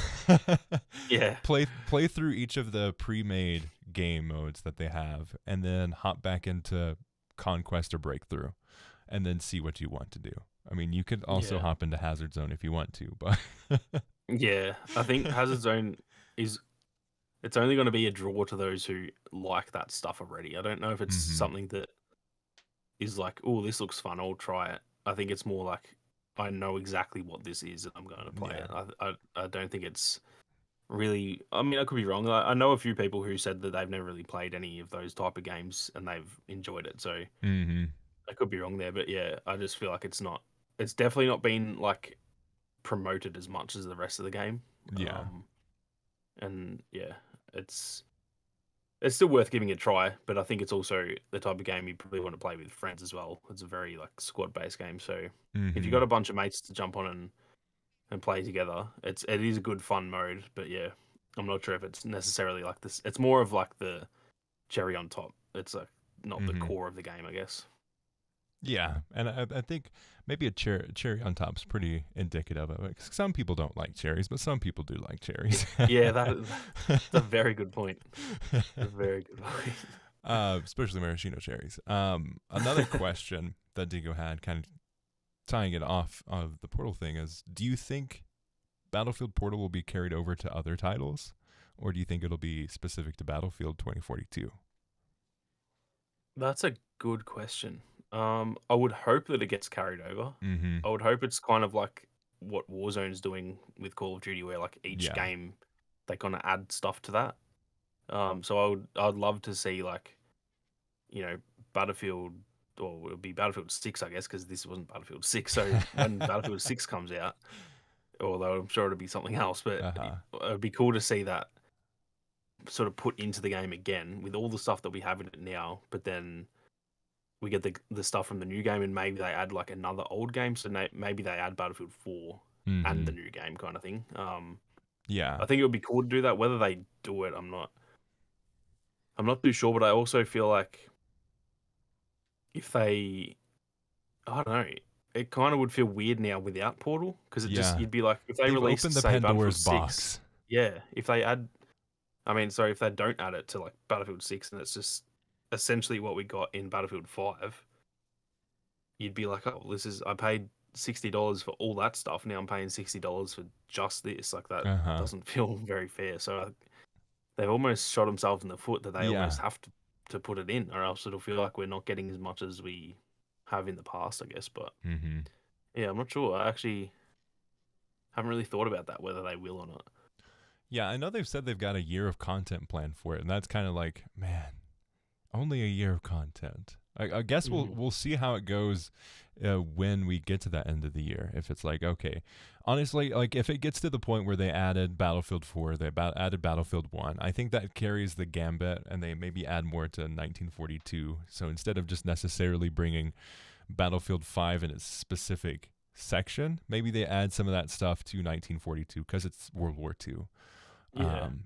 Yeah, play through each of the pre-made game modes that they have and then hop back into Conquest or Breakthrough and then see what you want to do. I mean, you could also yeah, hop into Hazard Zone if you want to, but yeah. I think Hazard Zone is it's only going to be a draw to those who like that stuff already. I don't know if it's mhm. something that is like, oh, this looks fun. I'll try it. I think it's more like I know exactly what this is and I'm going to play Yeah. it. I don't think it's really. I mean, I could be wrong. I know a few people who said that they've never really played any of those type of games and they've enjoyed it. So Mhm. I could be wrong there, but yeah, I just feel like it's not. It's definitely not been like promoted as much as the rest of the game. Yeah. Um, and yeah, it's it's still worth giving it a try. But I think it's also the type of game you probably want to play with friends as well. It's a very like squad based game, so if you got Mhm. a bunch of mates to jump on and play together, it is a good fun mode. But yeah, I'm not sure if it's necessarily like this. It's more of like the cherry on top. It's like not the Mhm. core of the game, I guess. Yeah, and I think maybe a cherry on top is pretty indicative of it. 'Cause some people don't like cherries, but some people do like cherries. Yeah, that's a very good point. A very good point. Especially maraschino cherries. Another question that Dingo had, kind of tying it off of the Portal thing, is: do you think Battlefield Portal will be carried over to other titles, or do you think it'll be specific to Battlefield 2042? That's a good question. I would hope that it gets carried over. Mm-hmm. I would hope it's kind of like what Warzone's doing with Call of Duty, where like each Yeah. game they kind of add stuff to that. So I'd love to see like Battlefield or it'll be Battlefield 6, I guess, because this wasn't Battlefield 6. So when Battlefield 6 comes out, although I'm sure it'll be something else, but Uh-huh. it'd be cool to see that sort of put into the game again with all the stuff that we have in it now, but then we get the stuff from the new game, and maybe they add like another old game. So maybe they add Battlefield 4 and the Mhm. new game kind of thing. Yeah. I think it would be cool to do that. Whether they do it, I'm not too sure. But I also feel like if they, I don't know, it kind of would feel weird now without Portal, because Yeah. you'd be like, if they They've released, opened the say, Battlefield Pandora's 6, box. yeah, if they add, I mean, sorry, if they don't add it to like Battlefield 6, and it's just essentially what we got in Battlefield 5, you'd be like, oh, I paid $60 for all that stuff. Now I'm paying $60 for just this. Like, that Uh-huh. doesn't feel very fair. So they've almost shot themselves in the foot that they Yeah. almost have to put it in, or else it'll feel like we're not getting as much as we have in the past, I guess. But Mhm. yeah, I'm not sure. I actually haven't really thought about that, whether they will or not. Yeah, I know they've said they've got a year of content planned for it, and that's kind of like, man, only a year of content. I guess we'll Mhm. we'll see how it goes when we get to that end of the year. If it's like, okay, honestly, like if it gets to the point where they added Battlefield 4, they added Battlefield 1, I think that carries the gambit, and they maybe add more to 1942. So instead of just necessarily bringing Battlefield 5 in its specific section, maybe they add some of that stuff to 1942 because it's World War II. Yeah. Um,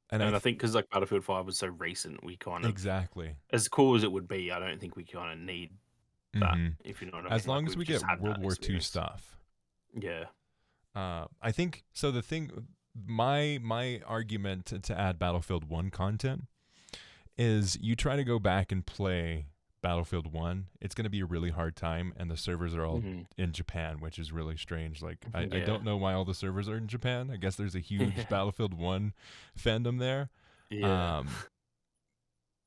and And I think because like Battlefield 5 was so recent, we kind of, exactly. as cool as it would be, I don't think we kind of need that, Hmm. if you know what I As mean. long Like, as we've we just get had World that War II experience. stuff. Yeah. I think so. The thing, my argument to add Battlefield 1 content is you try to go back and play Battlefield 1, it's going to be a really hard time, and the servers are all Hmm. in Japan, which is really strange. Like, I Yeah. don't know why all the servers are in Japan. I guess there's a huge Yeah. Battlefield 1 fandom there. Yeah. Um,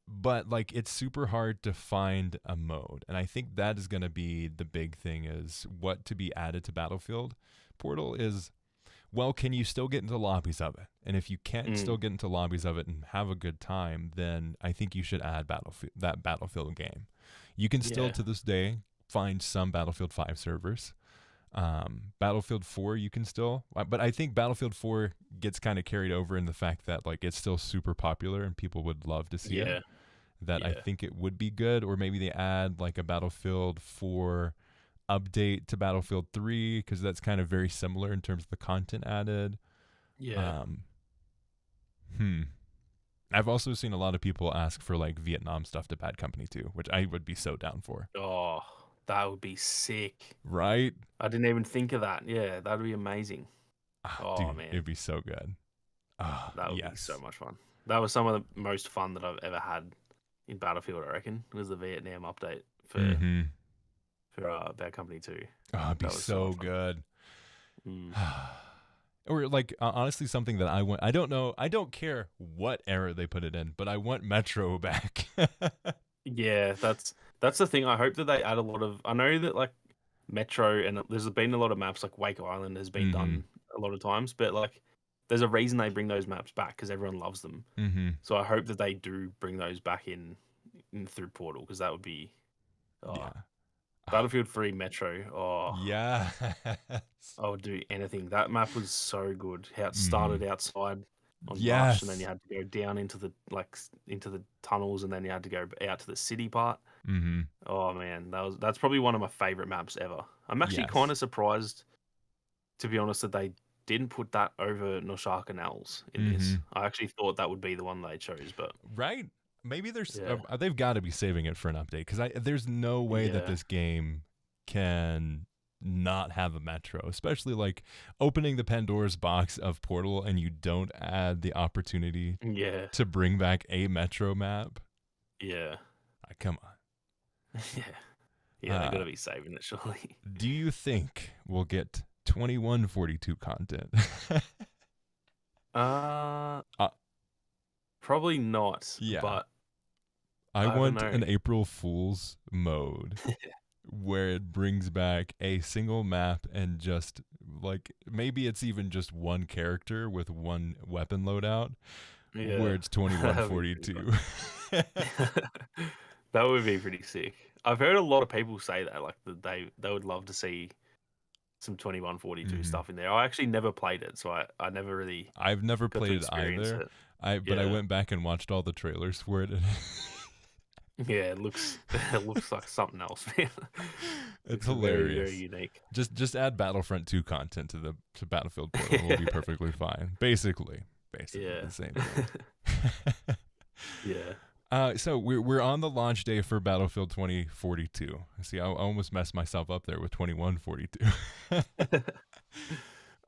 but like it's super hard to find a mode, and I think that is going to be the big thing, is what to be added to Battlefield Portal is, well, can you still get into lobbies of it? And if you can't still Mm. get into lobbies of it and have a good time, then I think you should add Battlefield game. You can still Yeah. to this day find some Battlefield 5 servers. Battlefield 4 you can still, but I think Battlefield 4 gets kind of carried over in the fact that like it's still super popular and people would love to see it. Yeah. That I Yeah. think it would be good, or maybe they add like a Battlefield 4 update to Battlefield 3 because that's kind of very similar in terms of the content added. Yeah. Um, hmm. I've also seen a lot of people ask for like Vietnam stuff to Bad Company 2, which I would be so down for. Oh, that would be sick. Right? I didn't even think of that. Yeah, that'd be amazing. Ah, Oh dude, man, it'd be so good. Ah, that would be so yes. much fun. That was some of the most fun that I've ever had in Battlefield, I reckon, was the Vietnam update Mm-hmm. for Bad Company 2. Oh, it'd be That was so so much fun. good. Mm. Or like honestly, something that I want. I don't know. I don't care what era they put it in, but I want Metro back. Yeah, that's the thing. I hope that they add a lot of. I know that like Metro, and there's been a lot of maps like Wake Island has been Mm-hmm. done a lot of times, but like there's a reason they bring those maps back, because everyone loves them. Mm-hmm. So I hope that they do bring those back in through Portal, because that would be, oh, Yeah. Ah, Battlefield 3 Metro. Oh, yes. I would do anything. That map was so good. How it Mm-hmm. started outside on Rush, and then you Yes. had to go down into the into the tunnels, and then you had to go out to the city part. Mm-hmm. Oh man, that's probably one of my favorite maps ever. I'm actually kind Yes. of surprised, to be honest, that they didn't put that over Noshar Canals in Mm-hmm. this. I actually thought that would be the one they chose, but Right. Maybe there's yeah, they've got to be saving it for an update because there's no way that yeah, this game can not have a metro, especially like opening the Pandora's box of Portal and you don't add the opportunity yeah, to bring back a metro map. yeah, Come on. yeah, yeah. They got Uh, to be saving it, surely. do you think we'll get 2142 content? Uh, uh, Probably not, yeah. but I I don't want know. an April Fool's mode where it brings back a single map and just like maybe it's even just one character with one weapon loadout where Yeah, it's that would be pretty 2142. fun. That would be pretty sick. I've heard a lot of people say that, like that they would love to see some 2142 Hmm. stuff in there. I actually never played it, so I never really I've never got to played it experience either. it. But I Yeah, went back and watched all the trailers for it. And yeah, it looks it looks like something else, man. it's Looks very, very hilarious. unique. Just add Battlefront 2 content to Battlefield Portal and we'll be perfectly fine. Basically Yeah. the same thing. Yeah. So we're on the launch day for Battlefield 2042. See, I almost messed myself up there with 2142.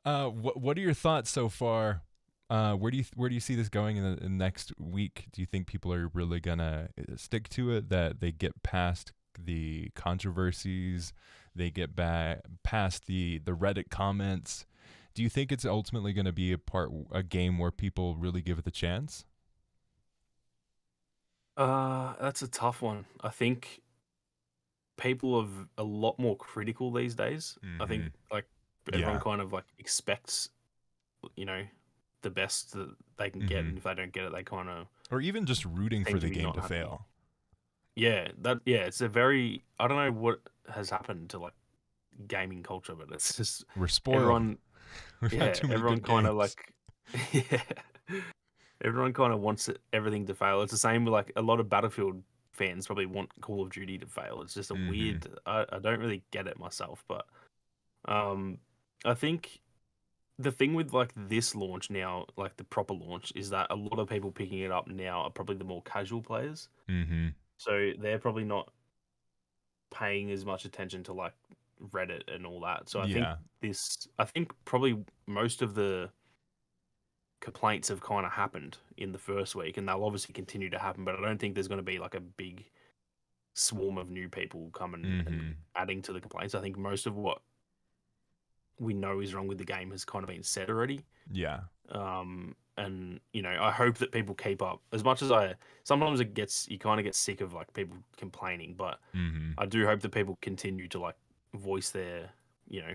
What are your thoughts so far? Where do you see this going in the next week? Do you think people are really gonna stick to it? That they get past the controversies, they get back past the Reddit comments? Do you think it's ultimately going to be a game where people really give it the chance? That's a tough one. I think people are a lot more critical these days. I Mm-hmm. think like everyone Yeah. kind of like expects, you know, the best that they can get, Mm-hmm. and if they don't get it, they kind of Or even just rooting seem for to the be game not to happy. fail. It's a very I don't know what has happened to like gaming culture, but it's just We're spoiled. everyone, We've had too many everyone good kind of games. like, yeah, everyone kind of wants everything to fail. It's the same with like a lot of Battlefield fans probably want Call of Duty to fail. It's just a Mm-hmm. weird. I don't really get it myself, but um, I think the thing with like this launch now, like the proper launch, is that a lot of people picking it up now are probably the more casual players. Mm-hmm. So they're probably not paying as much attention to like Reddit and all that. So Yeah. I think probably most of the complaints have kind of happened in the first week, and they'll obviously continue to happen. But I don't think there's going to be like a big swarm of new people coming and Mm-hmm. adding to the complaints. I think most of what we know is wrong with the game has kind of been said already. Yeah. And I hope that people keep up as much as I. Sometimes you kind of get sick of like people complaining, but Mm-hmm. I do hope that people continue to like voice their, you know,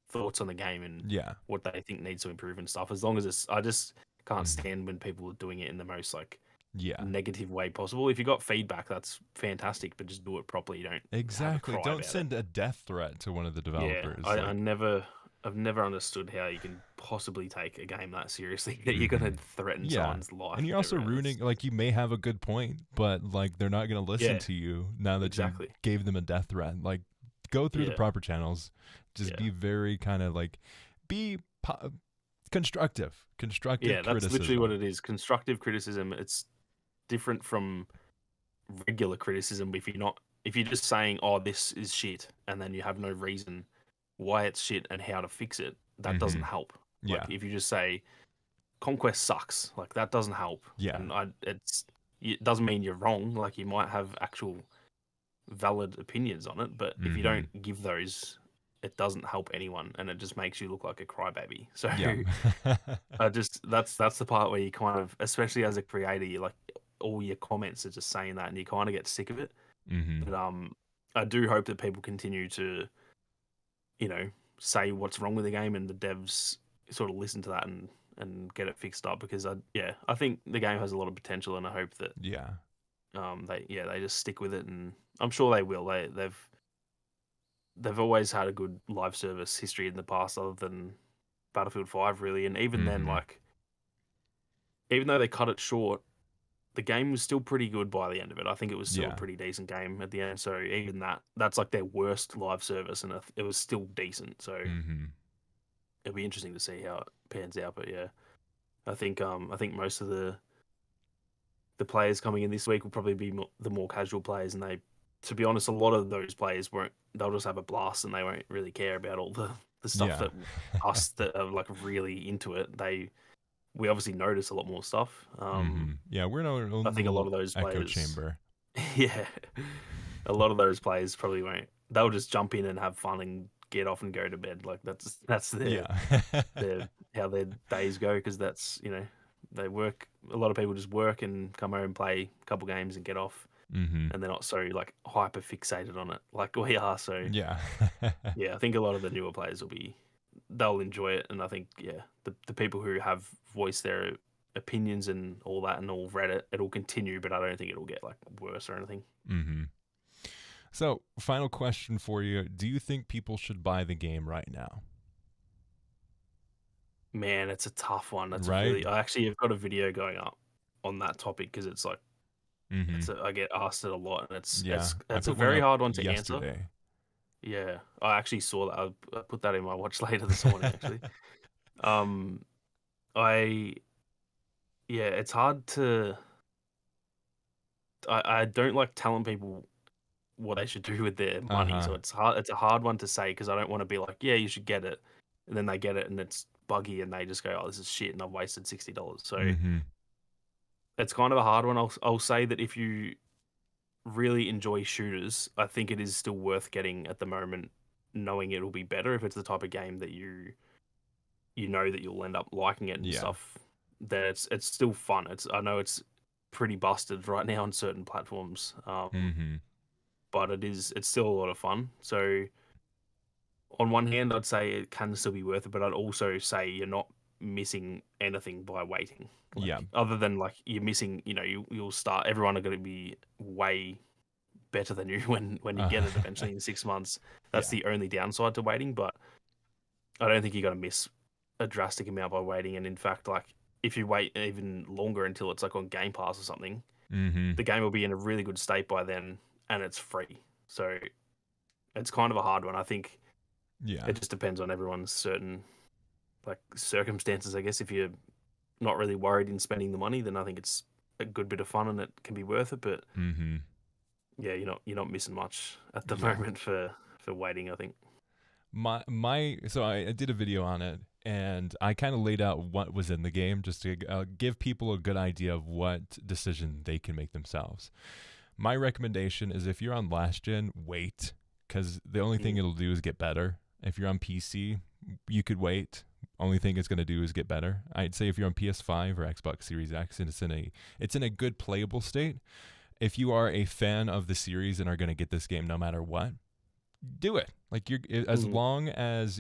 thoughts on the game and Yeah. what they think needs to improve and stuff. As long as I just can't Mm-hmm. stand when people are doing it in the most like Yeah. negative way possible. If you got feedback, that's fantastic, but just do it properly. You don't have a Exactly. cry Don't about it. send a death threat to one of the Yeah, developers. I've never understood how you can possibly take a game that seriously that you're Mm-hmm. gonna threaten Yeah. someone's And life you're also over it. ruining, like, you may have a good point, but, like, they're not going to listen Yeah, to you now that you exactly. gave them a death threat. Like, go through the Yeah, proper channels. Just yeah, be very kind of like, be po- constructive. Constructive yeah. That's literally what criticism. it is. Constructive criticism. It's different from regular criticism. If you're just saying, "Oh, this is shit," and then you have no reason why it's shit and how to fix it, that Mm-hmm. doesn't help. Like Yeah. if you just say Conquest sucks, like that doesn't help, Yeah. and it doesn't mean you're wrong. Like you might have actual valid opinions on it, but if you Mm-hmm. don't give those, it doesn't help anyone, and it just makes you look like a crybaby. So Yeah. I just that's the part where you kind of, especially as a creator, you like all your comments are just saying that, and you kind of get sick of it. Mm-hmm. But I do hope that people continue to, say what's wrong with the game, and the devs sort of listen to that and get it fixed up because I think the game has a lot of potential, and I hope that Yeah. they just stick with it, and I'm sure they will. They've always had a good live service history in the past, other than Battlefield 5, really, and even then, Mm-hmm. like even though they cut it short, the game was still pretty good by the end of it. I think it was still a Yeah. pretty decent game at the end. So even that's like their worst live service, and it was still decent. So Mm-hmm. it'll be interesting to see how it pans out. But yeah, I think most of the players coming in this week will probably be the more casual players, and to be honest, a lot of those players won't. They'll just have a blast, and they won't really care about all the stuff Yeah. that us that are like really into it. We obviously notice a lot more stuff. Mm-hmm. Yeah. We're in our I own think a lot little of those echo players, chamber. yeah, a lot of those players probably won't. They'll just jump in and have fun and get off and go to bed. Like that's Yeah. their how their days go, because that's they work. A lot of people just work and come home, play a couple games, and get off, Mm-hmm. and they're not so like hyper fixated on it like we are. So Yeah. yeah, I think a lot of the newer players they'll enjoy it, and I think the people who have voiced their opinions and all that and all read it, it'll continue, but I don't think it'll get like worse or anything. Mm-hmm. So, final question for you. Do you think people should buy the game right now? Man, it's a tough one. That's a Right? really. I actually have got a video going up on that topic because it's like Mm-hmm. I get asked it a lot, and it's Yeah. it's I it's a put one very up hard one to answer. yesterday. Yeah, I actually saw that. I put that in my watch later this morning. Actually, um, I yeah, it's hard to. I don't like telling people what they should do with their money, Uh-huh. so it's hard. It's a hard one to say because I don't want to be like, yeah, you should get it, and then they get it and it's buggy, and they just go, oh, this is shit, and I've wasted $60. So Mm-hmm. it's kind of a hard one. I'll say that if you really enjoy shooters, I think it is still worth getting at the moment, knowing it'll be better if it's the type of game that you know that you'll end up liking it and Yeah. stuff. That it's still fun. I know it's pretty busted right now on certain platforms, Mm-hmm. but it's still a lot of fun. So on one hand, I'd say it can still be worth it, but I'd also say you're not missing anything by waiting. Yeah. Like other than like you're missing, you'll start. Everyone are going to be way better than you when you get it Uh, eventually in 6 months. That's yeah. the only downside to waiting, but I don't think you're going to miss a drastic amount by waiting. And in fact, like if you wait even longer until it's like on Game Pass or something, Mm-hmm. the game will be in a really good state by then, and it's free. So it's kind of a hard one. I think Yeah. it just depends on everyone's certain like circumstances. I guess if you're not really worried in spending the money, then I think it's a good bit of fun and it can be worth it. But Mm-hmm. yeah, you're not missing much at the Yeah. moment for waiting. I think. So I did a video on it, and I kind of laid out what was in the game just to give people a good idea of what decision they can make themselves. My recommendation is if you're on last gen, wait, because the only thing Mm. it'll do is get better. If you're on PC, you could wait. Only thing it's going to do is get better. I'd say if you're on PS5 or Xbox Series X, and it's in a good playable state. If you are a fan of the series and are going to get this game no matter what, do it. Like Mm. as long as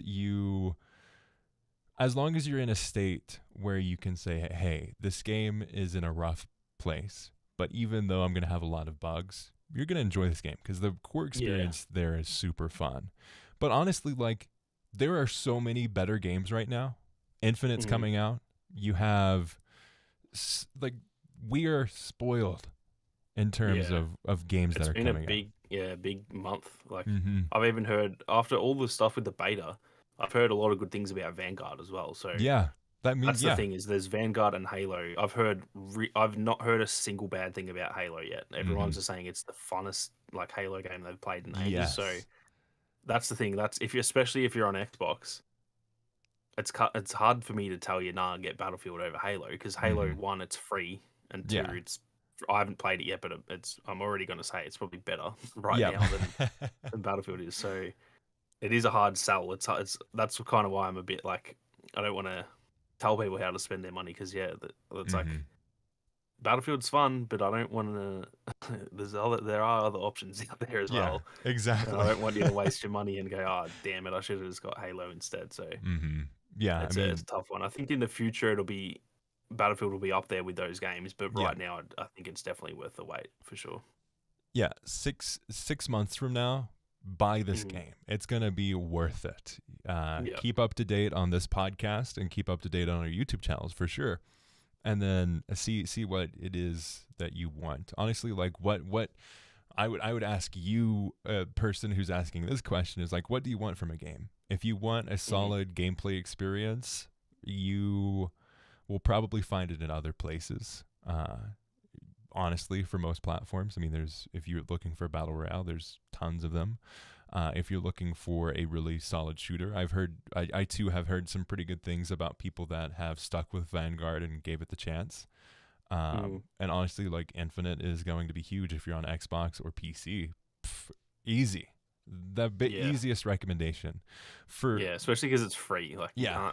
you're in a state where you can say, hey, this game is in a rough place, but even though I'm going to have a lot of bugs, you're going to enjoy this game because the core Yeah. experience there is super fun. But honestly, like, there are so many better games right now. Infinite's Mm. coming out. You have, like, we are spoiled in terms Yeah. of games that It's are been a coming out. big month. Like Mm-hmm. I've even heard after all the stuff with the beta, I've heard a lot of good things about Vanguard as well. So Yeah. that's the Yeah. thing is there's Vanguard and Halo. I've not heard a single bad thing about Halo yet. Mm-hmm. Everyone's just saying it's the funnest like Halo game they've played in ages. So Yes. that's the thing. That's especially if you're on Xbox, it's hard for me to tell you nah get Battlefield over Halo because Halo Mm-hmm. 1 it's free and 2 Yeah. I haven't played it yet, but I'm already going to say it's probably better right Yep. now than Battlefield is. So it is a hard sell. It's that's kind of why I'm a bit like I don't want to tell people how to spend their money because it's like Mm-hmm. Battlefield's fun, but I don't want to. There are other options out there as Yeah. well, and I Exactly. don't want you to waste your money and go, oh damn it, I should have just got Halo instead. So Mm-hmm. Yeah. I it's a mean, tough one. I think in the future Battlefield will be up there with those games, but yeah. right now I think it's definitely worth the wait for sure. Yeah. Six months from now, buy this Mm, game. It's gonna be worth it. yeah. Keep up to date on this podcast and keep up to date on our YouTube channels for sure. And then see what it is that you want. Honestly, like what I would ask you, a person who's asking this question, is like, what do you want from a game? If you want a Mm, solid gameplay experience, you will probably find it in other places. Honestly, for most platforms, I mean, if you're looking for a battle royale, there's tons of them. If you're looking for a really solid shooter, I too have heard some pretty good things about people that have stuck with Vanguard and gave it the chance. mm, And honestly, like, Infinite is going to be huge if you're on Xbox or PC. Easy. The yeah. easiest recommendation for, Yeah, especially because it's free. Like you yeah.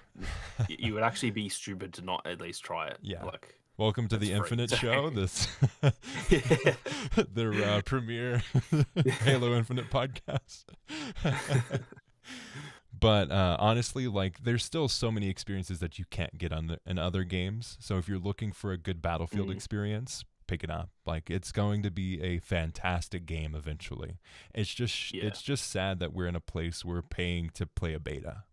can't. You would actually be stupid to not at least try it. Yeah. Like Welcome to it's the free. Infinite So, Show, this yeah. their premier Halo Infinite podcast. But honestly, like, there's still so many experiences that you can't get in other games. So if you're looking for a good Battlefield Mm, experience, pick it up. Like, it's going to be a fantastic game eventually. Yeah, It's just sad that we're in a place where we're paying to play a beta.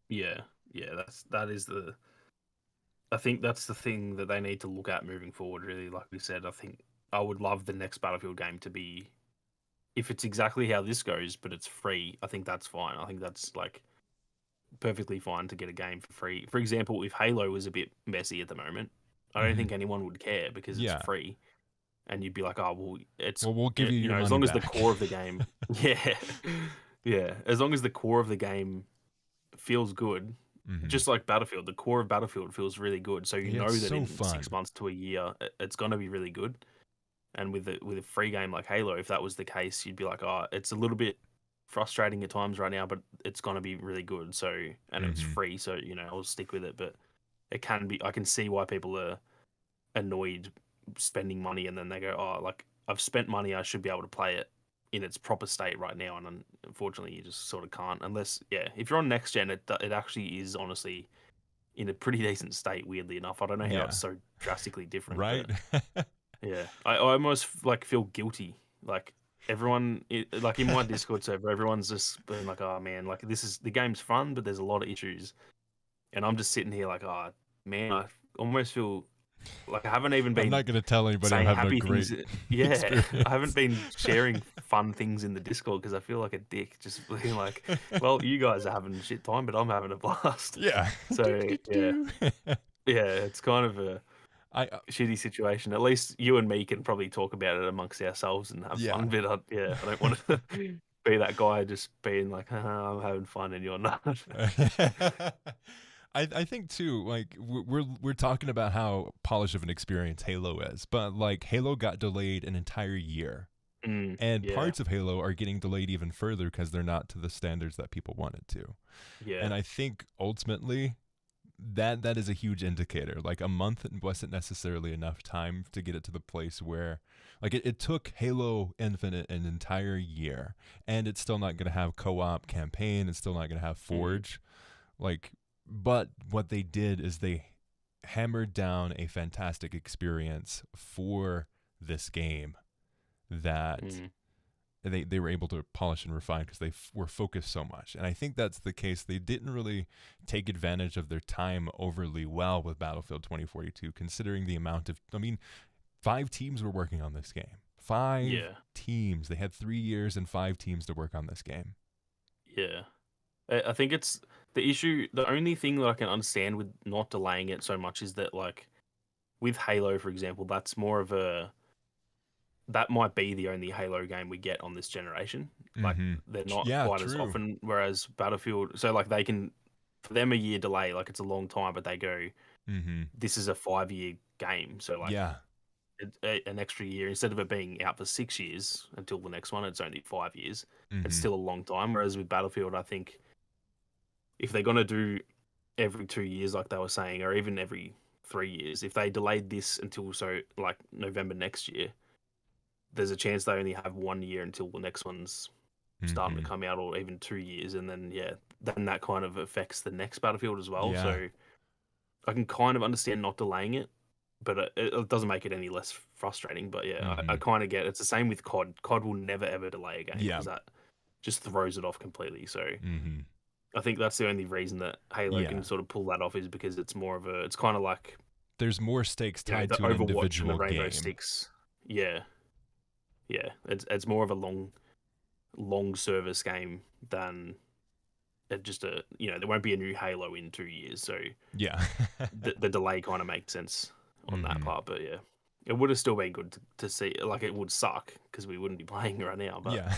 yeah, yeah. That is the. I think that's the thing that they need to look at moving forward. Really, like we said, I think I would love the next Battlefield game to be, if it's exactly how this goes, but it's free. I think that's fine. I think that's like perfectly fine to get a game for free. For example, if Halo was a bit messy at the moment, I don't Hmm. think anyone would care because it's Yeah. free, and you'd be like, oh well, it's Well, we'll give you you your know, as money long as the back. core of the game, yeah, yeah, as long as the core of the game feels good, Hmm. just like Battlefield, the core of Battlefield feels really good. So you Yeah, it's know that so in six fun. months to a year, it's gonna be really good. And with a free game like Halo, if that was the case, you'd be like, oh, it's a little bit frustrating at times right now, but it's gonna be really good. So and it's Hmm. free, so you know I'll stick with it. But it can be, I can see why people are annoyed spending money and then they go, oh, like I've spent money, I should be able to play it in its proper state right now. And unfortunately, you just sort of can't unless, yeah, if you're on next gen, it actually is honestly in a pretty decent state. Weirdly enough, I don't know how it's Yeah. so drastically different, Right? but yeah, I almost like feel guilty. Like everyone, like in my Discord server, everyone's just been like, "Oh man, like this is the game's fun, but there's a lot of issues," and I'm just sitting here like, "Oh man, I almost feel like I haven't even I'm been not going to tell anybody I'm saying having a happy great things." Yeah, I haven't experience. been sharing fun things in the Discord because I feel like a dick, just being like, "Well, you guys are having shit time, but I'm having a blast." Yeah. Do, So do, yeah, do. yeah, it's kind of a I shitty situation. At least you and me can probably talk about it amongst ourselves and have yeah. fun. But yeah, I don't want to be that guy just being like, I'm having fun and you're not. I think too, like we're talking about how polished of an experience Halo is, but like Halo got delayed an entire year, and Yeah, parts of Halo are getting delayed even further because they're not to the standards that people want it to. yeah, And I think ultimately that is a huge indicator. Like, a month wasn't necessarily enough time to get it to the place where, like, it took Halo Infinite an entire year, and it's still not going to have co-op campaign. It's still not going to have mm, Forge. Like, but what they did is they hammered down a fantastic experience for this game that mm, they were able to polish and refine because they were focused so much. And I think that's the case. They didn't really take advantage of their time overly well with Battlefield 2042, considering the amount of, I mean, 5 teams were working on this game. Five yeah, teams. They had 3 years and 5 teams to work on this game. yeah. I think it's the issue. The only thing that I can understand with not delaying it so much is that, like, with Halo, for example, that's more of a that might be the only Halo game we get on this generation. Like Mm-hmm. they're not Yeah, quite as true. often. Whereas Battlefield, so like they can, for them a year delay, like it's a long time, but they go, Mm-hmm. this is a 5 year game, so like Yeah. an extra year instead of it being out for 6 years until the next one, it's only 5 years. It's Mm-hmm. still a long time. Whereas with Battlefield, I think if they're gonna do every 2 years, like they were saying, or even every 3 years, if they delayed this until so like November next year, there's a chance they only have 1 year until the next one's starting to Mm-hmm. come out, or even 2 years, and then yeah, then that kind of affects the next Battlefield as well. Yeah. So I can kind of understand not delaying it, but it doesn't make it any less frustrating. But yeah, I Mm-hmm. kind of get it's the same with COD. COD will never ever delay a game Yeah. because that just throws it off completely. So Mm-hmm. I think that's the only reason that Halo can Yeah. sort of pull that off is because it's more of a it's kind of like There's more stakes tied the to an Overwatch and the individual Rainbow game. Six. Yeah, yeah, it's more of a long service game than just a there won't be a new Halo in 2 years, so Yeah. the delay kind of makes sense on that Mm-hmm. part. But yeah, it would have still been good to see. Like it would suck because we wouldn't be playing right now, but Yeah.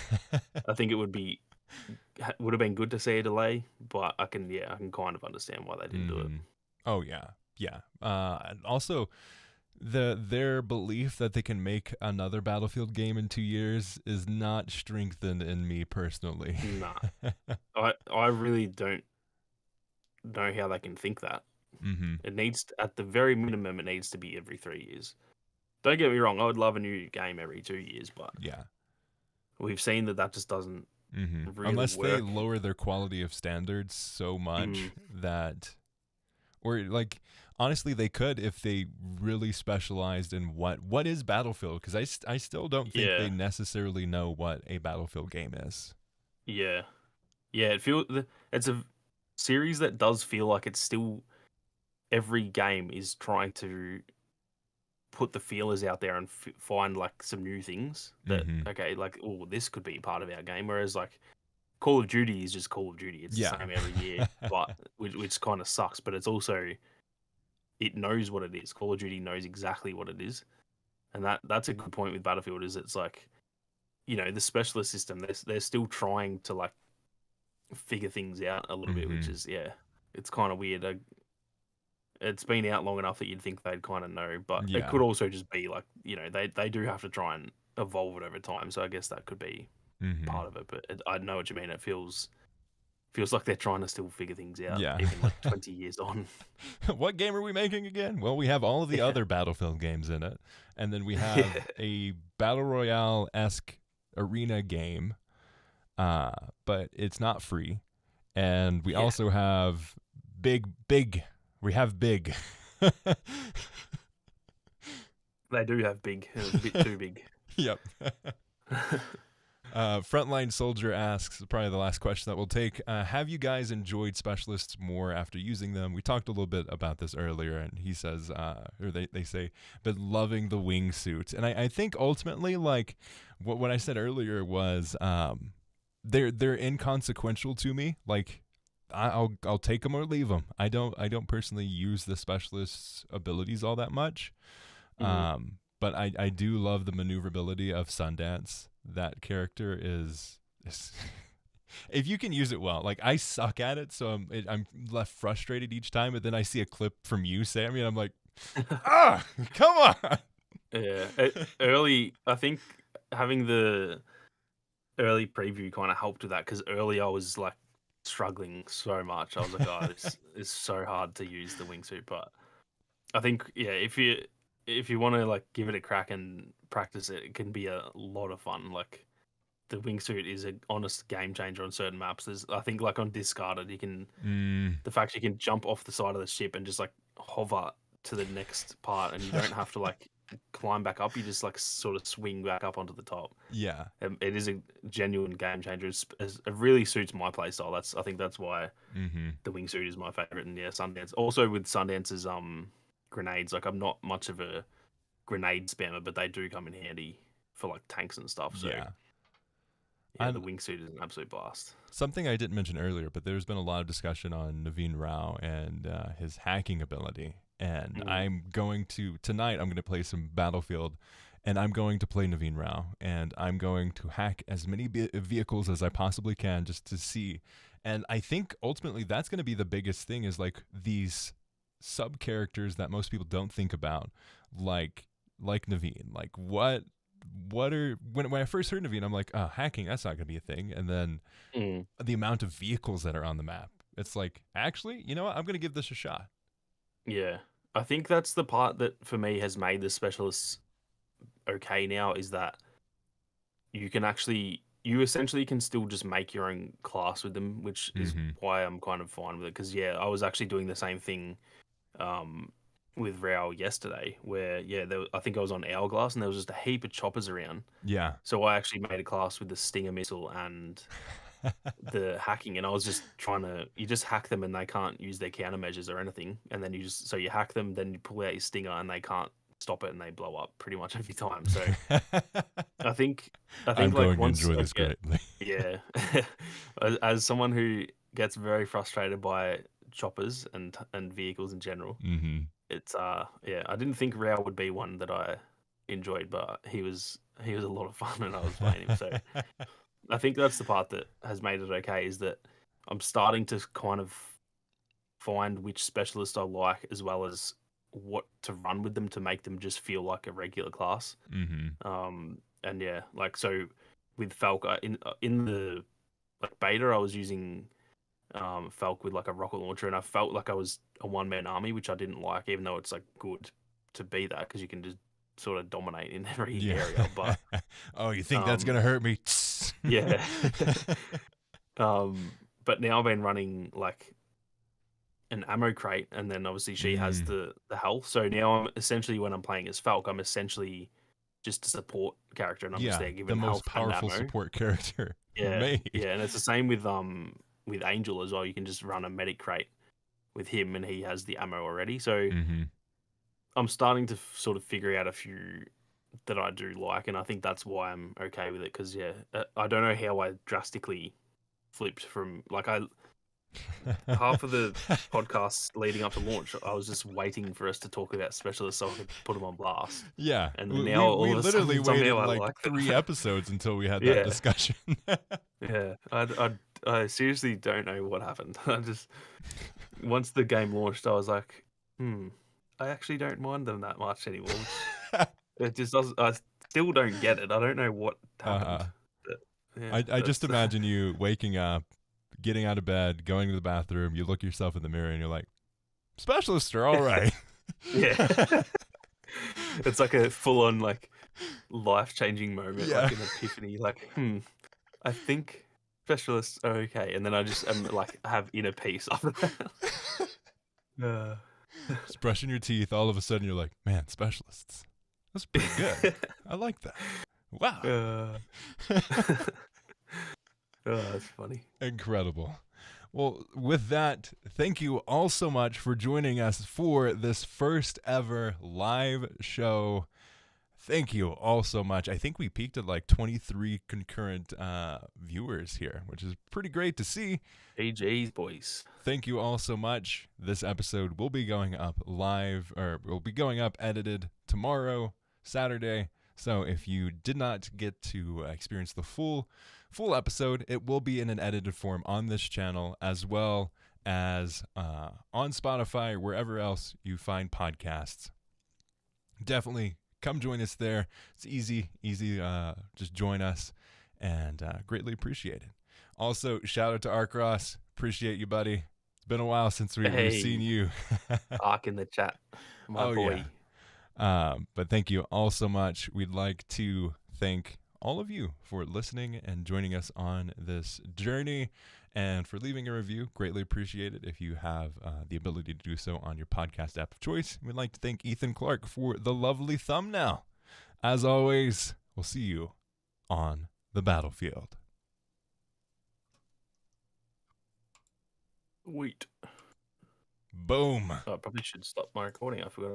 I think it would have been good to see a delay. But I can kind of understand why they didn't do it. Mm-hmm. Oh yeah. Yeah. And also, their belief that they can make another Battlefield game in 2 years is not strengthened in me personally. Nah, I really don't know how they can think that. Mm-hmm. It needs at the very minimum, it needs to be every 3 years. Don't get me wrong, I would love a new game every 2 years, but Yeah. we've seen that just doesn't Mm-hmm. really Unless they work. lower their quality of standards so Mm, much that, or like, Honestly, they could if they really specialized in what is Battlefield, because I still don't think they Yeah, necessarily know what a Battlefield game is. yeah, yeah. It's a series that does feel like it's still every game is trying to put the feelers out there and find like some new things that Mm-hmm. okay, like oh, this could be part of our game. Whereas like Call of Duty is just Call of Duty. It's the Yeah. same every year, but which kind of sucks. But it's also it knows what it is. Call of Duty knows exactly what it is, and that's a good point with Battlefield. Is it's like the specialist system. They're still trying to like figure things out a little bit, which Mm-hmm. is it's kind of weird. It's been out long enough that you'd think they'd kind of know, but it Yeah. could also just be like they do have to try and evolve it over time. So I guess that could be Mm-hmm. part of it. But I know what you mean. It feels like they're trying to still figure things out, Yeah. even like 20 years on. What game are we making again? Well, we have all of the Yeah, other Battlefield games in it, and then we have yeah, a battle royale esque arena game, uh, but it's not free. And we yeah. also have big. We have big. They do have big. It was a bit too big. Yep. Frontline Soldier asks, probably the last question that we'll take. Have you guys enjoyed specialists more after using them? We talked a little bit about this earlier, and he says, or they say, been loving the wingsuit. And I think ultimately, like what I said earlier was, they're inconsequential to me. Like I'll take them or leave them. I don't personally use the specialist's abilities all that much. Mhm. But I do love the maneuverability of Sundance. That character is if you can use it well. Like I suck at it, so I'm left frustrated each time. But then I see a clip from you, Sammy, and I'm like, come on. Yeah, early. I think having the early preview kind of helped with that because early I was like struggling so much. I was like, oh, this is so hard to use the wingsuit. But I think if you want to like give it a crack and practice it, it can be a lot of fun. Like the wingsuit is an honest game changer on certain maps. There's I think like on Discarded, Mm, the fact you can jump off the side of the ship and just like hover to the next part, and you don't have to like climb back up. You just like sort of swing back up onto the top. yeah. It is a genuine game changer. It really suits my playstyle. I think that's why Mm-hmm. the wingsuit is my favorite. And yeah, Sundance. Also with Sundance's grenades, like I'm not much of a grenade spammer, but they do come in handy for like tanks and stuff. So Yeah. yeah, And the wingsuit is an absolute blast. something I didn't mention earlier, but there's been a lot of discussion on Naveen Rao and his hacking ability. And Mm, tonight, I'm going to play some Battlefield, and I'm going to play Naveen Rao, and I'm going to hack as many vehicles as I possibly can just to see. And I think ultimately that's going to be the biggest thing is like these sub characters that most people don't think about, like Naveen. Like what are when I first heard Naveen, I'm like, oh, hacking, that's not going to be a thing. And then mm. the amount of vehicles that are on the map, it's like, actually, you know what? I'm going to give this a shot. Yeah, I think that's the part that for me has made the specialists okay now is that you essentially can still just make your own class with them, which is Mm-hmm. why I'm kind of fine with it. Because yeah, I was actually doing the same thing um, with Rao yesterday, where I think I was on Hourglass and there was just a heap of choppers around. Yeah. So I actually made a class with the Stinger missile and the hacking, and I was just trying to you just hack them and they can't use their countermeasures or anything, and then you hack them, then you pull out your Stinger and they can't stop it and they blow up pretty much every time. So I think I'm like going to once enjoy I this get greatly. yeah, as someone who gets very frustrated by choppers and vehicles in general, Mm-hmm. it's yeah, I didn't think Rao would be one that I enjoyed, but he was a lot of fun and I was playing him. So I think that's the part that has made it okay is that I'm starting to kind of find which specialist I like as well as what to run with them to make them just feel like a regular class. Mm-hmm. And yeah, like so with Falk in the like beta, I was using Falk with like a rocket launcher, and I felt like I was a one man army, which I didn't like, even though it's like good to be that because you can just sort of dominate in every Yeah. area. But Oh, you think that's um, going to hurt me? yeah, but now I've been running like an ammo crate, and then obviously she has Mm. the health. So now I'm essentially, when I'm playing as Falk, I'm essentially just a support character, and I'm just Yeah, there the giving most health and powerful ammo. support character Yeah, made. yeah, and it's the same with Angel as well. You can just run a medic crate with him, and he has the ammo already. So Mm-hmm. I'm starting to sort of figure out a few that I do like, and I think that's why I'm okay with it. Because I don't know how I drastically flipped from like I half of the podcasts leading up to launch, I was just waiting for us to talk about specialists so I could put them on blast. Yeah, And then now we all of a literally sudden, waited somehow I like like 3 it. episodes until we had that Yeah, discussion. yeah. I seriously don't know what happened. I just once the game launched, I was like, I actually don't mind them that much anymore. Which it just does. I still don't get it. I don't know what happened. uh, But yeah, I just that's imagine you waking up, getting out of bed, going to the bathroom, you look yourself in the mirror and you're like, specialists are all right. yeah. It's like a full on like life-changing moment, Yeah. like an epiphany, like, I think specialists are okay, and then I just am like have inner peace after that. Uh, Just brushing your teeth, all of a sudden you're like, man, specialists. That's pretty good. I like that. Wow. uh, that's funny. Incredible. Well, with that, thank you all so much for joining us for this first ever live show. Thank you all so much. I think we peaked at like 23 concurrent viewers here, which is pretty great to see. GG's, boys. Thank you all so much. This episode will be going up live, or will be going up edited tomorrow, Saturday. So if you did not get to experience the full episode, it will be in an edited form on this channel, as well as on Spotify, wherever else you find podcasts. Definitely come join us there. It's easy. Just join us, and greatly appreciate it. Also, shout out to Arcross. Appreciate you, buddy. It's been a while since we've seen Hey, you. Ark in the chat, my Oh, yeah. boy. But thank you all so much. We'd like to thank all of you for listening and joining us on this journey, and for leaving a review. Greatly appreciate it if you have the ability to do so on your podcast app of choice. We'd like to thank Ethan Clark for the lovely thumbnail. As always, we'll see you on the battlefield. Wheat. Boom. Oh, I probably should stop my recording. I forgot.